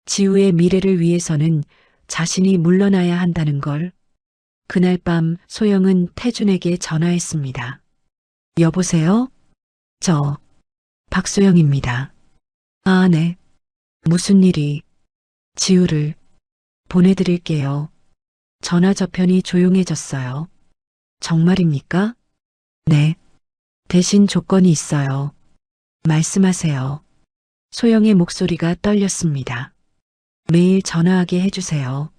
지우의 미래를 위해서는 자신이 물러나야 한다는 걸. 그날 밤 소영은 태준에게 전화했습니다. 여보세요? 저 박소영입니다. 아, 네. 무슨 일이? 지우를 보내드릴게요. 전화 저편이 조용해졌어요. 정말입니까? 네. 대신 조건이 있어요. 말씀하세요. 소영의 목소리가 떨렸습니다. 매일 전화하게 해주세요.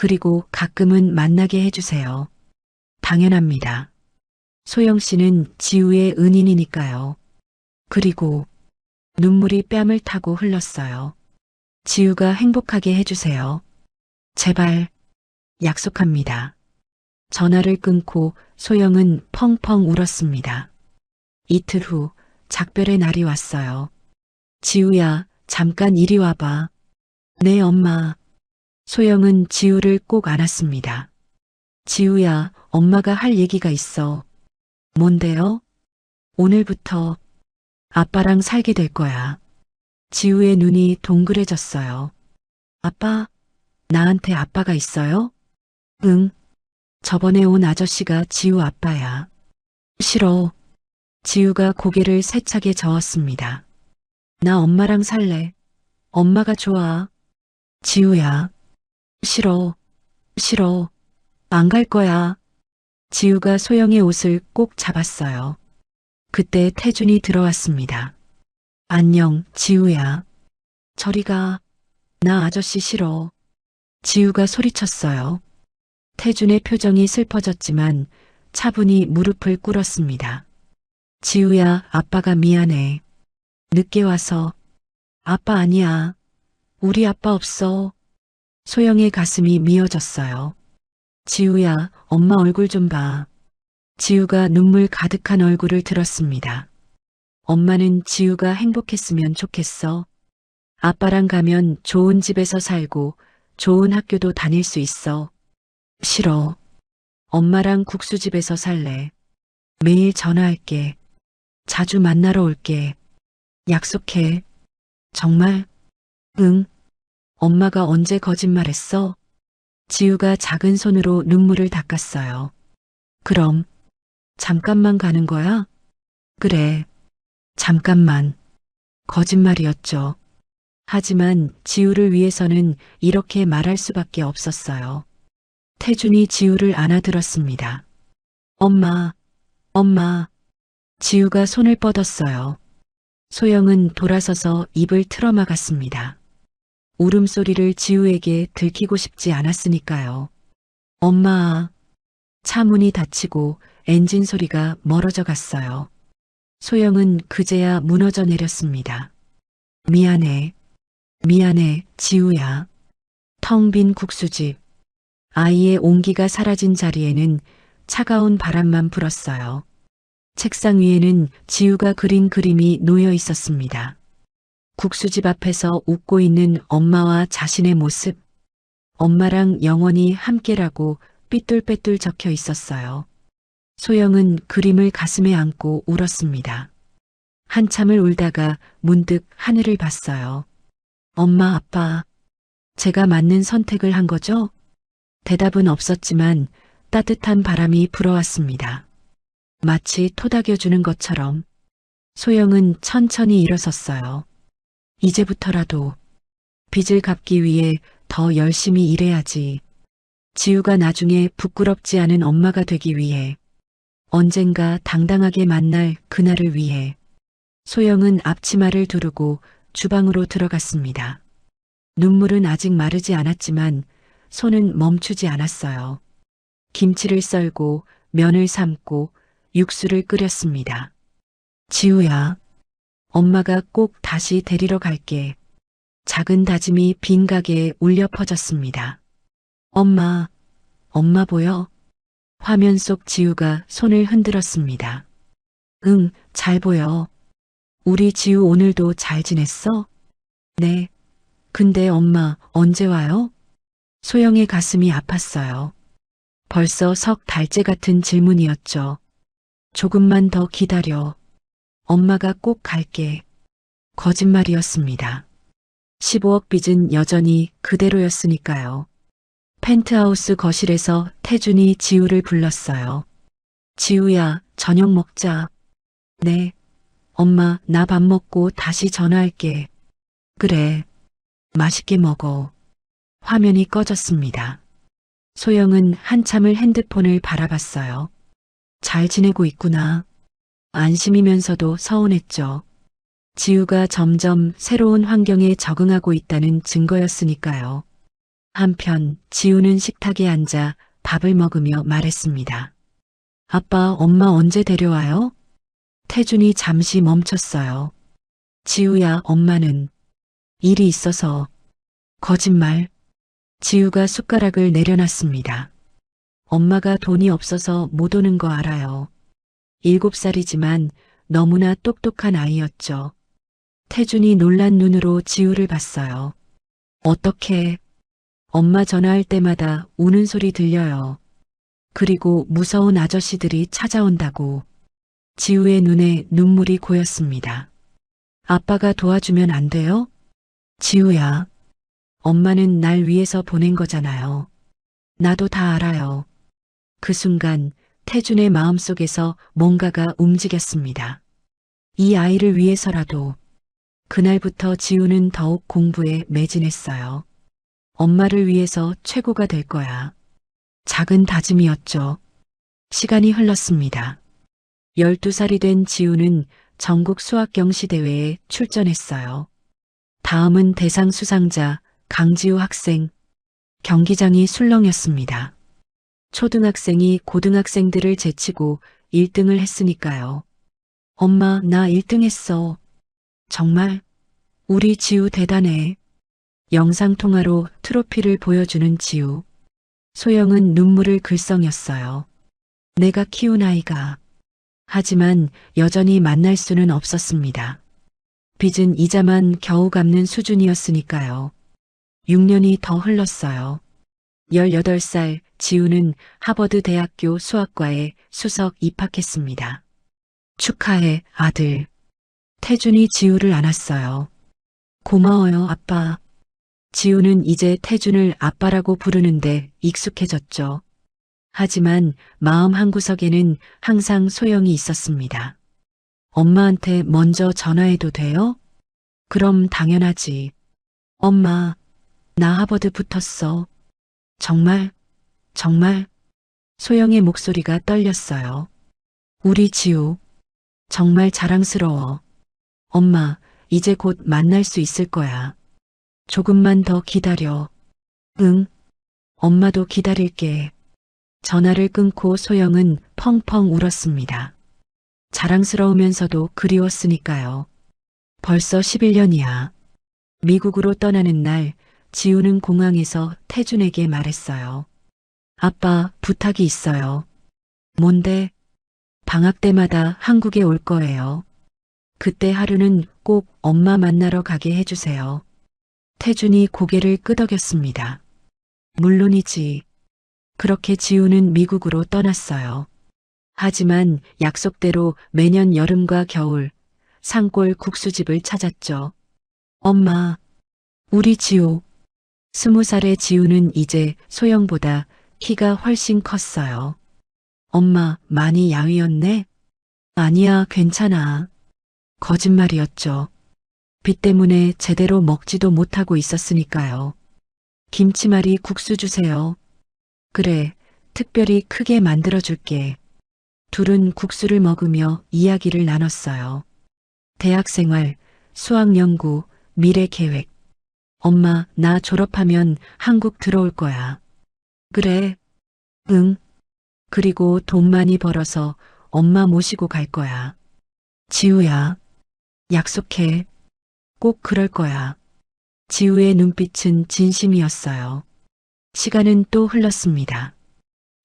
그리고 가끔은 만나게 해주세요. 당연합니다. 소영 씨는 지우의 은인이니까요. 그리고 눈물이 뺨을 타고 흘렀어요. 지우가 행복하게 해주세요. 제발, 약속합니다. 전화를 끊고 소영은 펑펑 울었습니다. 이틀 후 작별의 날이 왔어요. 지우야, 잠깐 이리 와봐. 네, 엄마. 소영은 지우를 꼭 안았습니다. 지우야, 엄마가 할 얘기가 있어. 뭔데요? 오늘부터 아빠랑 살게 될 거야. 지우의 눈이 동그래졌어요. 아빠? 나한테 아빠가 있어요? 응. 저번에 온 아저씨가 지우 아빠야. 싫어. 지우가 고개를 세차게 저었습니다. 나 엄마랑 살래. 엄마가 좋아. 지우야. 싫어. 싫어. 안 갈 거야. 지우가 소영의 옷을 꼭 잡았어요. 그때 태준이 들어왔습니다. 안녕, 지우야. 저리 가. 나 아저씨 싫어. 지우가 소리쳤어요. 태준의 표정이 슬퍼졌지만 차분히 무릎을 꿇었습니다. 지우야, 아빠가 미안해. 늦게 와서. 아빠 아니야. 우리 아빠 없어. 소영의 가슴이 미어졌어요. 지우야, 엄마 얼굴 좀 봐. 지우가 눈물 가득한 얼굴을 들었습니다. 엄마는 지우가 행복했으면 좋겠어. 아빠랑 가면 좋은 집에서 살고 좋은 학교도 다닐 수 있어. 싫어. 엄마랑 국수집에서 살래. 매일 전화할게. 자주 만나러 올게. 약속해. 정말? 응. 엄마가 언제 거짓말했어? 지우가 작은 손으로 눈물을 닦았어요. 그럼 잠깐만 가는 거야? 그래. 잠깐만. 거짓말이었죠. 하지만 지우를 위해서는 이렇게 말할 수밖에 없었어요. 태준이 지우를 안아들었습니다. 엄마, 엄마. 지우가 손을 뻗었어요. 소영은 돌아서서 입을 틀어막았습니다. 울음소리를 지우에게 들키고 싶지 않았으니까요. 엄마. 차 문이 닫히고 엔진 소리가 멀어져 갔어요. 소영은 그제야 무너져 내렸습니다. 미안해. 미안해, 지우야. 텅 빈 국수집. 아이의 온기가 사라진 자리에는 차가운 바람만 불었어요. 책상 위에는 지우가 그린 그림이 놓여 있었습니다. 국수집 앞에서 웃고 있는 엄마와 자신의 모습. 엄마랑 영원히 함께라고 삐뚤빼뚤 적혀 있었어요. 소영은 그림을 가슴에 안고 울었습니다. 한참을 울다가 문득 하늘을 봤어요. 엄마, 아빠, 제가 맞는 선택을 한 거죠? 대답은 없었지만 따뜻한 바람이 불어왔습니다. 마치 토닥여주는 것처럼. 소영은 천천히 일어섰어요. 이제부터라도 빚을 갚기 위해 더 열심히 일해야지. 지우가 나중에 부끄럽지 않은 엄마가 되기 위해, 언젠가 당당하게 만날 그날을 위해. 소영은 앞치마를 두르고 주방으로 들어갔습니다. 눈물은 아직 마르지 않았지만 손은 멈추지 않았어요. 김치를 썰고 면을 삶고 육수를 끓였습니다. 지우야, 엄마가 꼭 다시 데리러 갈게. 작은 다짐이 빈 가게에 울려 퍼졌습니다. 엄마, 엄마 보여? 화면 속 지우가 손을 흔들었습니다. 응, 잘 보여. 우리 지우 오늘도 잘 지냈어? 네. 근데 엄마 언제 와요? 소영의 가슴이 아팠어요. 벌써 석 달째 같은 질문이었죠. 조금만 더 기다려. 엄마가 꼭 갈게. 거짓말이었습니다. 15억 빚은 여전히 그대로였으니까요. 펜트하우스 거실에서 태준이 지우를 불렀어요. 지우야, 저녁 먹자. 네. 엄마, 나 밥 먹고 다시 전화할게. 그래. 맛있게 먹어. 화면이 꺼졌습니다. 소영은 한참을 핸드폰을 바라봤어요. 잘 지내고 있구나. 안심이면서도 서운했죠. 지우가 점점 새로운 환경에 적응하고 있다는 증거였으니까요. 한편 지우는 식탁에 앉아 밥을 먹으며 말했습니다. 아빠, 엄마 언제 데려와요? 태준이 잠시 멈췄어요. 지우야, 엄마는 일이 있어서. 거짓말. 지우가 숟가락을 내려놨습니다. 엄마가 돈이 없어서 못 오는 거 알아요. 7살이지만 너무나 똑똑한 아이였죠. 태준이 놀란 눈으로 지우를 봤어요. 어떻게? 엄마 전화할 때마다 우는 소리 들려요. 그리고 무서운 아저씨들이 찾아온다고. 지우의 눈에 눈물이 고였습니다. 아빠가 도와주면 안 돼요? 지우야, 엄마는 날 위해서 보낸 거잖아요. 나도 다 알아요. 그 순간 태준의 마음속에서 뭔가가 움직였습니다. 이 아이를 위해서라도. 그날부터 지우는 더욱 공부에 매진했어요. 엄마를 위해서 최고가 될 거야. 작은 다짐이었죠. 시간이 흘렀습니다. 12살이 된 지우는 전국 수학경시대회에 출전했어요. 다음은 대상 수상자 강지우 학생. 경기장이 술렁였습니다. 초등학생이 고등학생들을 제치고 1등을 했으니까요. 엄마, 나 1등 했어. 정말? 우리 지우 대단해. 영상통화로 트로피를 보여주는 지우. 소영은 눈물을 글썽였어요. 내가 키운 아이가. 하지만 여전히 만날 수는 없었습니다. 빚은 이자만 겨우 갚는 수준이었으니까요. 6년이 더 흘렀어요. 18살 지우는 하버드 대학교 수학과에 수석 입학했습니다. 축하해, 아들. 태준이 지우를 안았어요. 고마워요, 아빠. 지우는 이제 태준을 아빠라고 부르는데 익숙해졌죠. 하지만 마음 한구석에는 항상 소영이 있었습니다. 엄마한테 먼저 전화해도 돼요? 그럼 당연하지. 엄마, 나 하버드 붙었어. 정말? 정말? 소영의 목소리가 떨렸어요. 우리 지우, 정말 자랑스러워. 엄마, 이제 곧 만날 수 있을 거야. 조금만 더 기다려. 응, 엄마도 기다릴게. 전화를 끊고 소영은 펑펑 울었습니다. 자랑스러우면서도 그리웠으니까요. 벌써 11년이야. 미국으로 떠나는 날, 지우는 공항에서 태준에게 말했어요. 아빠, 부탁이 있어요. 뭔데? 방학 때마다 한국에 올 거예요. 그때 하루는 꼭 엄마 만나러 가게 해주세요. 태준이 고개를 끄덕였습니다. 물론이지. 그렇게 지우는 미국으로 떠났어요. 하지만 약속대로 매년 여름과 겨울 산골 국수집을 찾았죠. 엄마, 우리 지우. 20살의 지우는 이제 소영보다 키가 훨씬 컸어요. 엄마, 많이 야위었네? 아니야, 괜찮아. 거짓말이었죠. 빚 때문에 제대로 먹지도 못하고 있었으니까요. 김치말이 국수 주세요. 그래, 특별히 크게 만들어줄게. 둘은 국수를 먹으며 이야기를 나눴어요. 대학생활, 수학연구, 미래계획. 엄마, 나 졸업하면 한국 들어올 거야. 그래. 응. 그리고 돈 많이 벌어서 엄마 모시고 갈 거야. 지우야, 약속해. 꼭 그럴 거야. 지우의 눈빛은 진심이었어요. 시간은 또 흘렀습니다.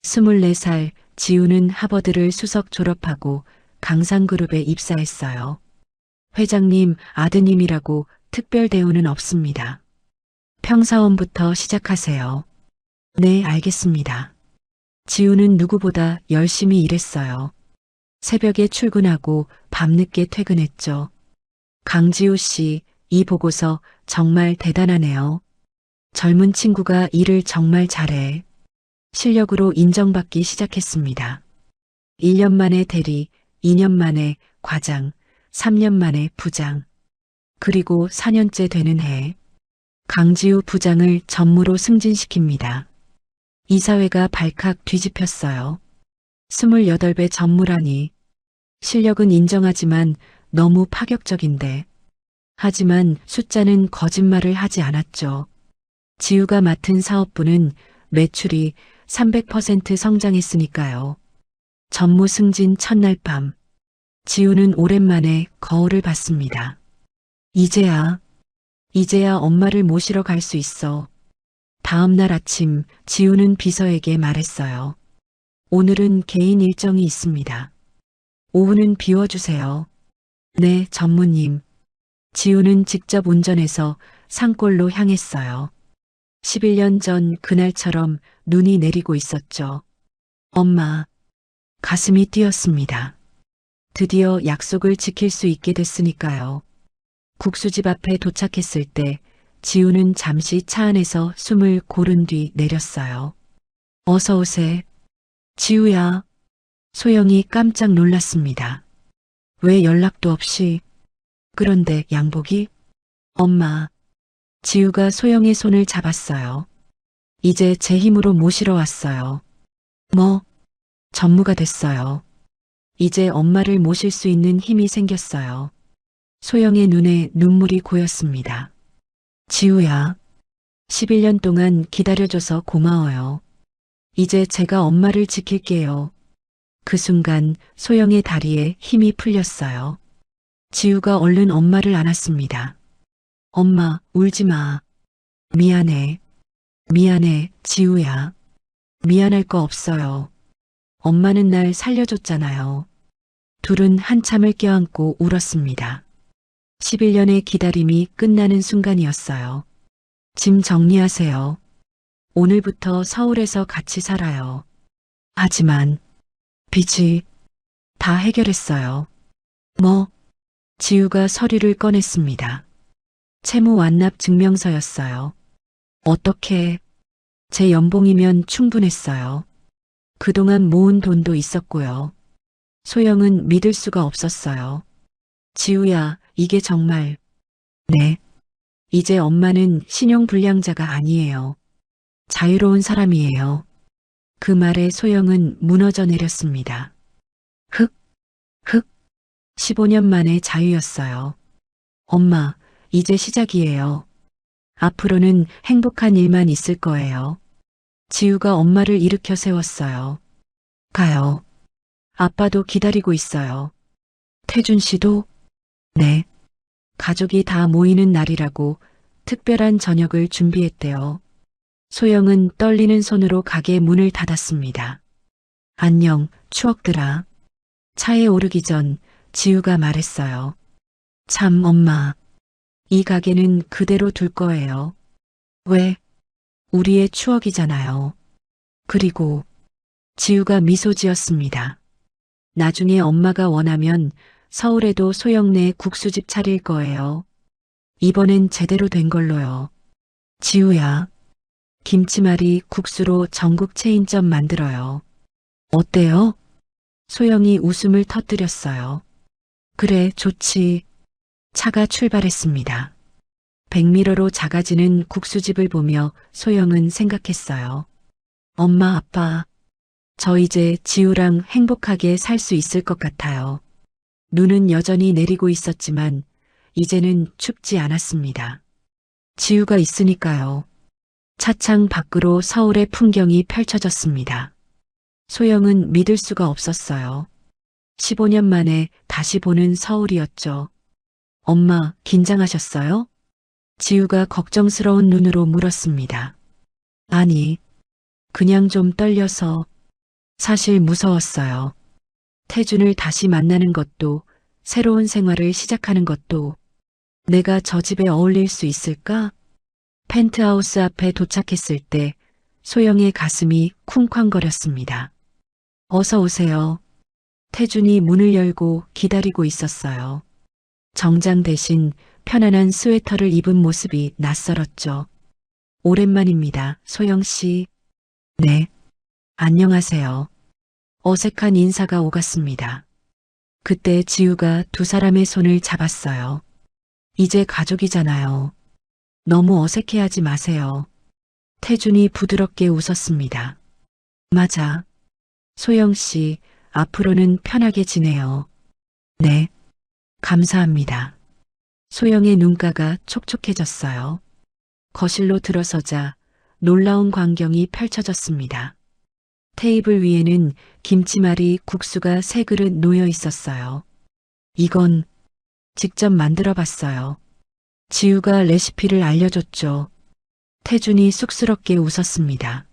24살 지우는 하버드를 수석 졸업하고 강상그룹에 입사했어요. 회장님, 아드님이라고 특별 대우는 없습니다. 평사원부터 시작하세요. 네, 알겠습니다. 지우는 누구보다 열심히 일했어요. 새벽에 출근하고 밤늦게 퇴근했죠. 강지우 씨, 이 보고서 정말 대단하네요. 젊은 친구가 일을 정말 잘해. 실력으로 인정받기 시작했습니다. 1년 만에 대리, 2년 만에 과장, 3년 만에 부장. 그리고 4년째 되는 해, 강지우 부장을 전무로 승진시킵니다. 이사회가 발칵 뒤집혔어요. 28배 전무라니. 실력은 인정하지만 너무 파격적인데. 하지만 숫자는 거짓말을 하지 않았죠. 지우가 맡은 사업부는 매출이 300% 성장했으니까요. 전무 승진 첫날 밤, 지우는 오랜만에 거울을 봤습니다. 이제야 엄마를 모시러 갈 수 있어. 다음 날 아침 지우는 비서에게 말했어요. 오늘은 개인 일정이 있습니다. 오후는 비워주세요. 네, 전무님. 지우는 직접 운전해서 산골로 향했어요. 11년 전 그날처럼 눈이 내리고 있었죠. 엄마, 가슴이 뛰었습니다. 드디어 약속을 지킬 수 있게 됐으니까요. 국수집 앞에 도착했을 때 지우는 잠시 차 안에서 숨을 고른 뒤 내렸어요. 어서 오세. 지우야. 소영이 깜짝 놀랐습니다. 왜 연락도 없이? 그런데 양복이? 엄마. 지우가 소영의 손을 잡았어요. 이제 제 힘으로 모시러 왔어요. 뭐? 전무가 됐어요. 이제 엄마를 모실 수 있는 힘이 생겼어요. 소영의 눈에 눈물이 고였습니다. 지우야. 11년 동안 기다려줘서 고마워요. 이제 제가 엄마를 지킬게요. 그 순간 소영의 다리에 힘이 풀렸어요. 지우가 얼른 엄마를 안았습니다. 엄마, 울지 마. 미안해. 미안해, 지우야. 미안할 거 없어요. 엄마는 날 살려줬잖아요. 둘은 한참을 껴안고 울었습니다. 11년의 기다림이 끝나는 순간이었어요. 짐 정리하세요. 오늘부터 서울에서 같이 살아요. 하지만 빚이 다 해결했어요. 뭐? 지우가 서류를 꺼냈습니다. 채무 완납 증명서였어요. 어떻게? 제 연봉이면 충분했어요. 그동안 모은 돈도 있었고요. 소영은 믿을 수가 없었어요. 지우야, 이게 정말... 네. 이제 엄마는 신용불량자가 아니에요. 자유로운 사람이에요. 그 말에 소영은 무너져 내렸습니다. 15년 만에 자유였어요. 엄마, 이제 시작이에요. 앞으로는 행복한 일만 있을 거예요. 지우가 엄마를 일으켜 세웠어요. 가요. 아빠도 기다리고 있어요. 태준 씨도? 네. 가족이 다 모이는 날이라고 특별한 저녁을 준비했대요. 소영은 떨리는 손으로 가게 문을 닫았습니다. 안녕, 추억들아. 차에 오르기 전 지우가 말했어요. 참, 엄마. 이 가게는 그대로 둘 거예요. 왜? 우리의 추억이잖아요. 그리고 지우가 미소 지었습니다. 나중에 엄마가 원하면 서울에도 소영네 국수집 차릴 거예요. 이번엔 제대로 된 걸로요. 지우야. 김치말이 국수로 전국 체인점 만들어요. 어때요? 소영이 웃음을 터뜨렸어요. 그래, 좋지. 차가 출발했습니다. 백미러로 작아지는 국수집을 보며 소영은 생각했어요. 엄마, 아빠, 저 이제 지우랑 행복하게 살 수 있을 것 같아요. 눈은 여전히 내리고 있었지만 이제는 춥지 않았습니다. 지우가 있으니까요. 차창 밖으로 서울의 풍경이 펼쳐졌습니다. 소영은 믿을 수가 없었어요. 15년 만에 다시 보는 서울이었죠. 엄마, 긴장하셨어요? 지우가 걱정스러운 눈으로 물었습니다. 아니, 그냥 좀 떨려서. 사실 무서웠어요. 태준을 다시 만나는 것도, 새로운 생활을 시작하는 것도, 내가 저 집에 어울릴 수 있을까? 펜트하우스 앞에 도착했을 때 소영의 가슴이 쿵쾅거렸습니다. 어서 오세요. 태준이 문을 열고 기다리고 있었어요. 정장 대신 편안한 스웨터를 입은 모습이 낯설었죠. 오랜만입니다, 소영 씨. 네. 안녕하세요. 어색한 인사가 오갔습니다. 그때 지우가 두 사람의 손을 잡았어요. 이제 가족이잖아요. 너무 어색해하지 마세요. 태준이 부드럽게 웃었습니다. 맞아. 소영 씨, 앞으로는 편하게 지내요. 네. 감사합니다. 소영의 눈가가 촉촉해졌어요. 거실로 들어서자 놀라운 광경이 펼쳐졌습니다. 테이블 위에는 김치말이 국수가 3그릇 놓여 있었어요. 이건 직접 만들어 봤어요. 지우가 레시피를 알려줬죠. 태준이 쑥스럽게 웃었습니다.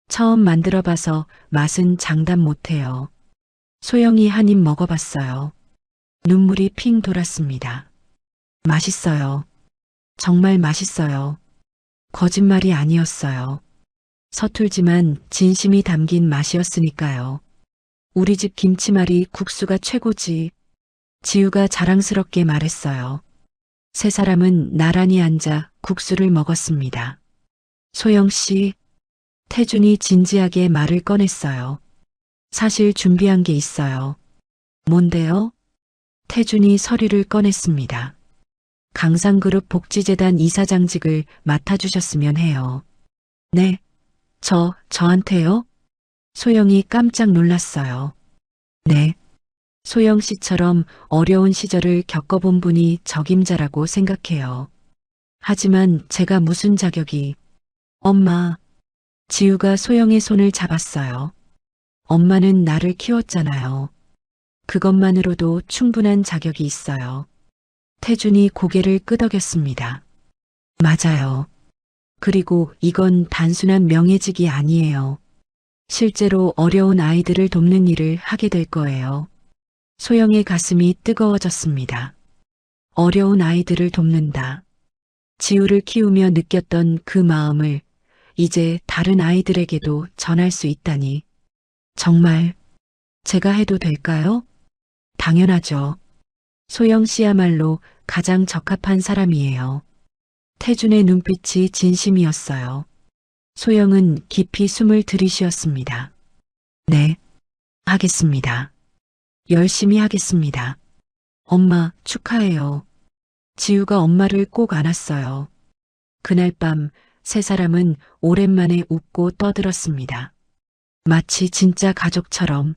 처음 만들어 봐서 맛은 장담 못해요. 소영이 한 입 먹어봤어요. 눈물이 핑 돌았습니다. 맛있어요. 정말 맛있어요. 거짓말이 아니었어요. 서툴지만 진심이 담긴 맛이었으니까요. 우리 집 김치말이 국수가 최고지. 지우가 자랑스럽게 말했어요. 3사람은 나란히 앉아 국수를 먹었습니다. 소영 씨, 태준이 진지하게 말을 꺼냈어요. 사실 준비한 게 있어요. 뭔데요? 태준이 서류를 꺼냈습니다. 강상그룹 복지재단 이사장직을 맡아주셨으면 해요. 네, 저한테요? 소영이 깜짝 놀랐어요. 네. 소영 씨처럼 어려운 시절을 겪어본 분이 적임자라고 생각해요. 하지만 제가 무슨 자격이... 엄마, 지우가 소영의 손을 잡았어요. 엄마는 나를 키웠잖아요. 그것만으로도 충분한 자격이 있어요. 태준이 고개를 끄덕였습니다. 맞아요. 그리고 이건 단순한 명예직이 아니에요. 실제로 어려운 아이들을 돕는 일을 하게 될 거예요. 소영의 가슴이 뜨거워졌습니다. 어려운 아이들을 돕는다. 지우를 키우며 느꼈던 그 마음을 이제 다른 아이들에게도 전할 수 있다니. 정말 제가 해도 될까요? 당연하죠. 소영 씨야말로 가장 적합한 사람이에요. 태준의 눈빛이 진심이었어요. 소영은 깊이 숨을 들이쉬었습니다. 네, 하겠습니다. 열심히 하겠습니다. 엄마, 축하해요. 지우가 엄마를 꼭 안았어요. 그날 밤 3사람은 오랜만에 웃고 떠들었습니다. 마치 진짜 가족처럼.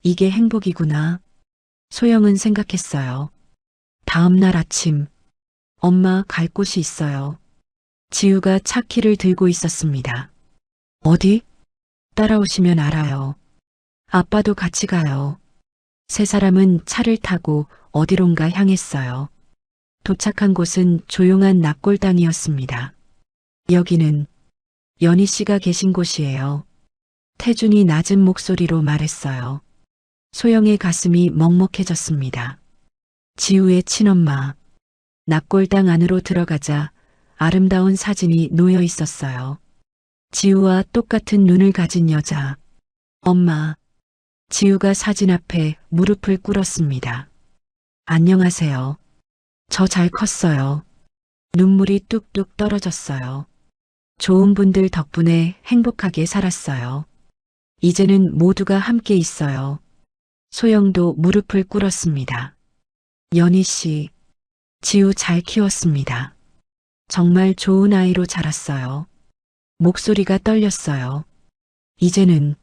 이게 행복이구나. 소영은 생각했어요. 다음 날 아침, 엄마 갈 곳이 있어요. 지우가 차키를 들고 있었습니다. 어디? 따라오시면 알아요. 아빠도 같이 가요. 3사람은 차를 타고 어디론가 향했어요. 도착한 곳은 조용한 납골당이었습니다. 여기는 연희 씨가 계신 곳이에요. 태준이 낮은 목소리로 말했어요. 소영의 가슴이 먹먹해졌습니다. 지우의 친엄마. 납골당 안으로 들어가자 아름다운 사진이 놓여 있었어요. 지우와 똑같은 눈을 가진 여자. 엄마. 지우가 사진 앞에 무릎을 꿇었습니다. 안녕하세요. 저 잘 컸어요. 눈물이 뚝뚝 떨어졌어요. 좋은 분들 덕분에 행복하게 살았어요. 이제는 모두가 함께 있어요. 소영도 무릎을 꿇었습니다. 연희 씨, 지우 잘 키웠습니다. 정말 좋은 아이로 자랐어요. 목소리가 떨렸어요. 이제는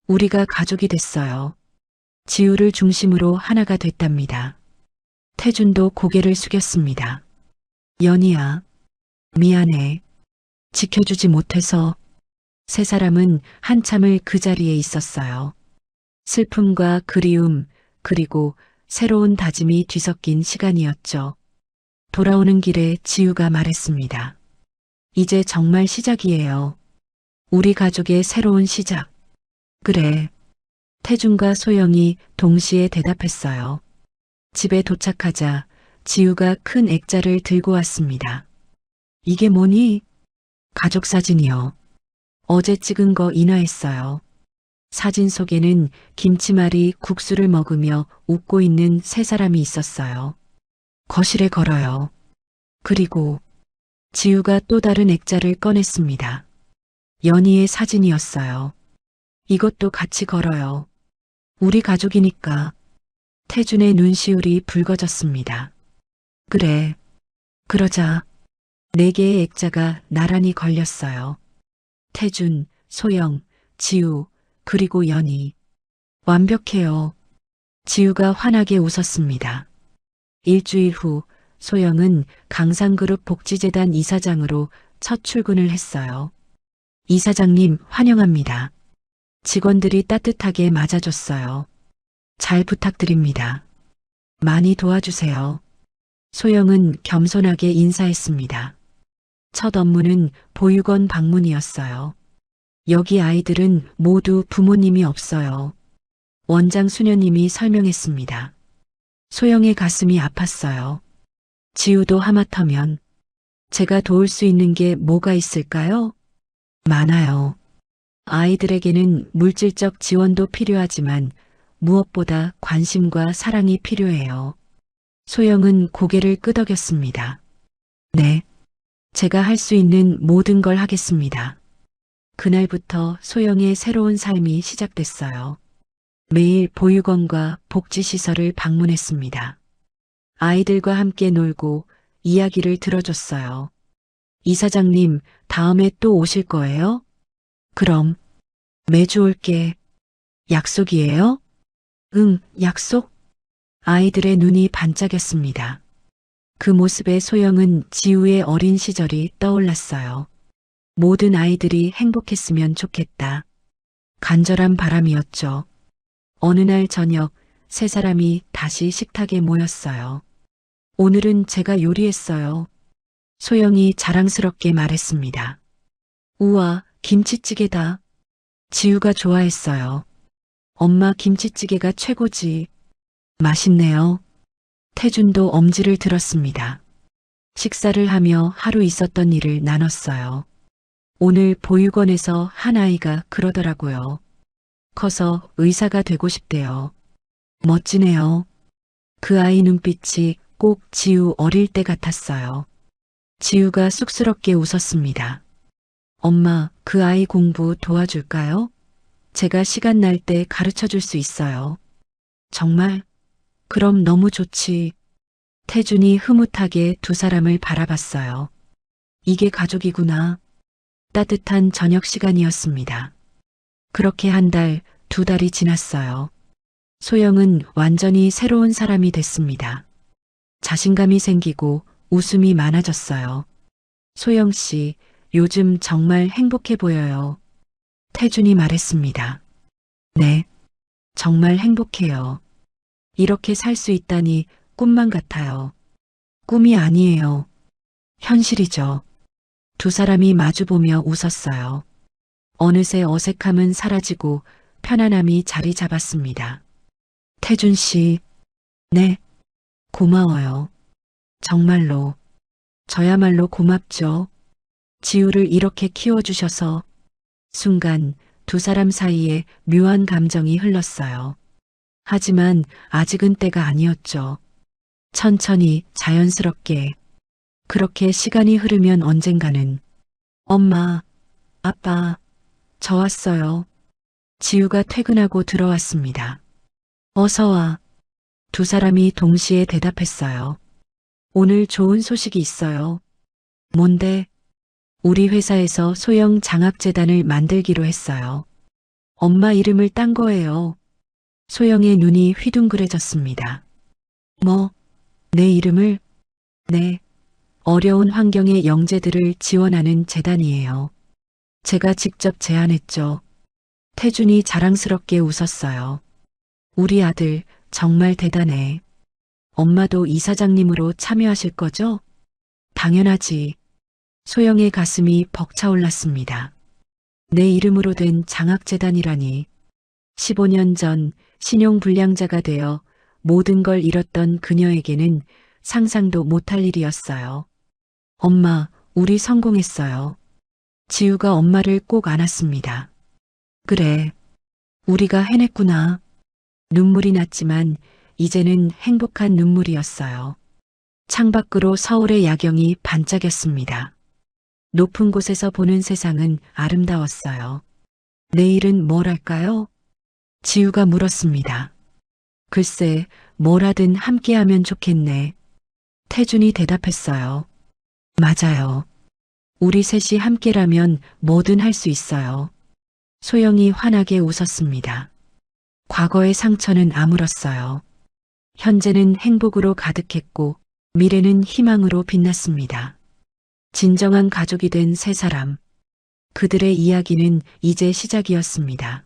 우리가 가족이 됐어요. 지우를 중심으로 하나가 됐답니다. 태준도 고개를 숙였습니다. 연희야, 미안해. 지켜주지 못해서. 3사람은 한참을 그 자리에 있었어요. 슬픔과 그리움, 그리고 새로운 다짐이 뒤섞인 시간이었죠. 돌아오는 길에 지우가 말했습니다. 이제 정말 시작이에요. 우리 가족의 새로운 시작. 그래. 태준과 소영이 동시에 대답했어요. 집에 도착하자 지우가 큰 액자를 들고 왔습니다. 이게 뭐니? 가족사진이요. 어제 찍은 거 인화했어요. 사진 속에는 김치말이 국수를 먹으며 웃고 있는 3사람이 있었어요. 거실에 걸어요. 그리고 지우가 또 다른 액자를 꺼냈습니다. 연희의 사진이었어요. 이것도 같이 걸어요. 우리 가족이니까. 태준의 눈시울이 붉어졌습니다. 그래. 그러자 4개의 액자가 나란히 걸렸어요. 태준, 소영, 지우, 그리고 연희. 완벽해요. 지우가 환하게 웃었습니다. 일주일 후 소영은 강상그룹 복지재단 이사장으로 첫 출근을 했어요. 이사장님 환영합니다. 직원들이 따뜻하게 맞아줬어요. 잘 부탁드립니다. 많이 도와주세요. 소영은 겸손하게 인사했습니다. 첫 업무는 보육원 방문이었어요. 여기 아이들은 모두 부모님이 없어요. 원장 수녀님이 설명했습니다. 소영의 가슴이 아팠어요. 지우도 하마터면 제가 도울 수 있는 게 뭐가 있을까요? 많아요. 아이들에게는 물질적 지원도 필요하지만 무엇보다 관심과 사랑이 필요해요. 소영은 고개를 끄덕였습니다. 네, 제가 할 수 있는 모든 걸 하겠습니다. 그날부터 소영의 새로운 삶이 시작됐어요. 매일 보육원과 복지시설을 방문했습니다. 아이들과 함께 놀고 이야기를 들어줬어요. 이사장님, 다음에 또 오실 거예요? 그럼, 매주 올게. 약속이에요? 응, 약속? 아이들의 눈이 반짝였습니다. 그 모습에 소영은 지우의 어린 시절이 떠올랐어요. 모든 아이들이 행복했으면 좋겠다. 간절한 바람이었죠. 어느 날 저녁, 세 사람이 다시 식탁에 모였어요. 오늘은 제가 요리했어요. 소영이 자랑스럽게 말했습니다. 우와, 김치찌개다. 지우가 좋아했어요. 엄마 김치찌개가 최고지. 맛있네요. 태준도 엄지를 들었습니다. 식사를 하며 하루 있었던 일을 나눴어요. 오늘 보육원에서 한 아이가 그러더라고요. 커서 의사가 되고 싶대요. 멋지네요. 그 아이 눈빛이 꼭 지우 어릴 때 같았어요. 지우가 쑥스럽게 웃었습니다. 엄마, 그 아이 공부 도와줄까요? 제가 시간 날 때 가르쳐 줄 수 있어요. 정말? 그럼 너무 좋지. 태준이 흐뭇하게 두 사람을 바라봤어요. 이게 가족이구나. 따뜻한 저녁 시간이었습니다. 그렇게 한 달, 두 달이 지났어요. 소영은 완전히 새로운 사람이 됐습니다. 자신감이 생기고 웃음이 많아졌어요. 소영 씨, 요즘 정말 행복해 보여요. 태준이 말했습니다. 네, 정말 행복해요. 이렇게 살 수 있다니 꿈만 같아요. 꿈이 아니에요. 현실이죠. 두 사람이 마주보며 웃었어요. 어느새 어색함은 사라지고 편안함이 자리 잡았습니다. 태준 씨, 네, 고마워요. 정말로, 저야말로 고맙죠. 지우를 이렇게 키워주셔서. 순간 두 사람 사이에 묘한 감정이 흘렀어요. 하지만 아직은 때가 아니었죠. 천천히 자연스럽게. 그렇게 시간이 흐르면 언젠가는 엄마, 아빠, 저 왔어요. 지우가 퇴근하고 들어왔습니다. 어서 와. 두 사람이 동시에 대답했어요. 오늘 좋은 소식이 있어요. 뭔데? 우리 회사에서 소영 장학재단을 만들기로 했어요. 엄마 이름을 딴 거예요. 소영의 눈이 휘둥그레졌습니다. 뭐, 내 이름을? 네. 어려운 환경의 영재들을 지원하는 재단이에요. 제가 직접 제안했죠. 태준이 자랑스럽게 웃었어요. 우리 아들 정말 대단해. 엄마도 이사장님으로 참여하실 거죠? 당연하지. 소영의 가슴이 벅차올랐습니다. 내 이름으로 된 장학재단이라니. 15년 전 신용불량자가 되어 모든 걸 잃었던 그녀에게는 상상도 못할 일이었어요. 엄마, 우리 성공했어요. 지우가 엄마를 꼭 안았습니다. 그래, 우리가 해냈구나. 눈물이 났지만 이제는 행복한 눈물이었어요. 창밖으로 서울의 야경이 반짝였습니다. 높은 곳에서 보는 세상은 아름다웠어요. 내일은 뭘 할까요? 지우가 물었습니다. 글쎄, 뭘 하든 함께하면 좋겠네. 태준이 대답했어요. 맞아요. 우리 셋이 함께라면 뭐든 할 수 있어요. 소영이 환하게 웃었습니다. 과거의 상처는 아물었어요. 현재는 행복으로 가득했고 미래는 희망으로 빛났습니다. 진정한 가족이 된 세 사람. 그들의 이야기는 이제 시작이었습니다.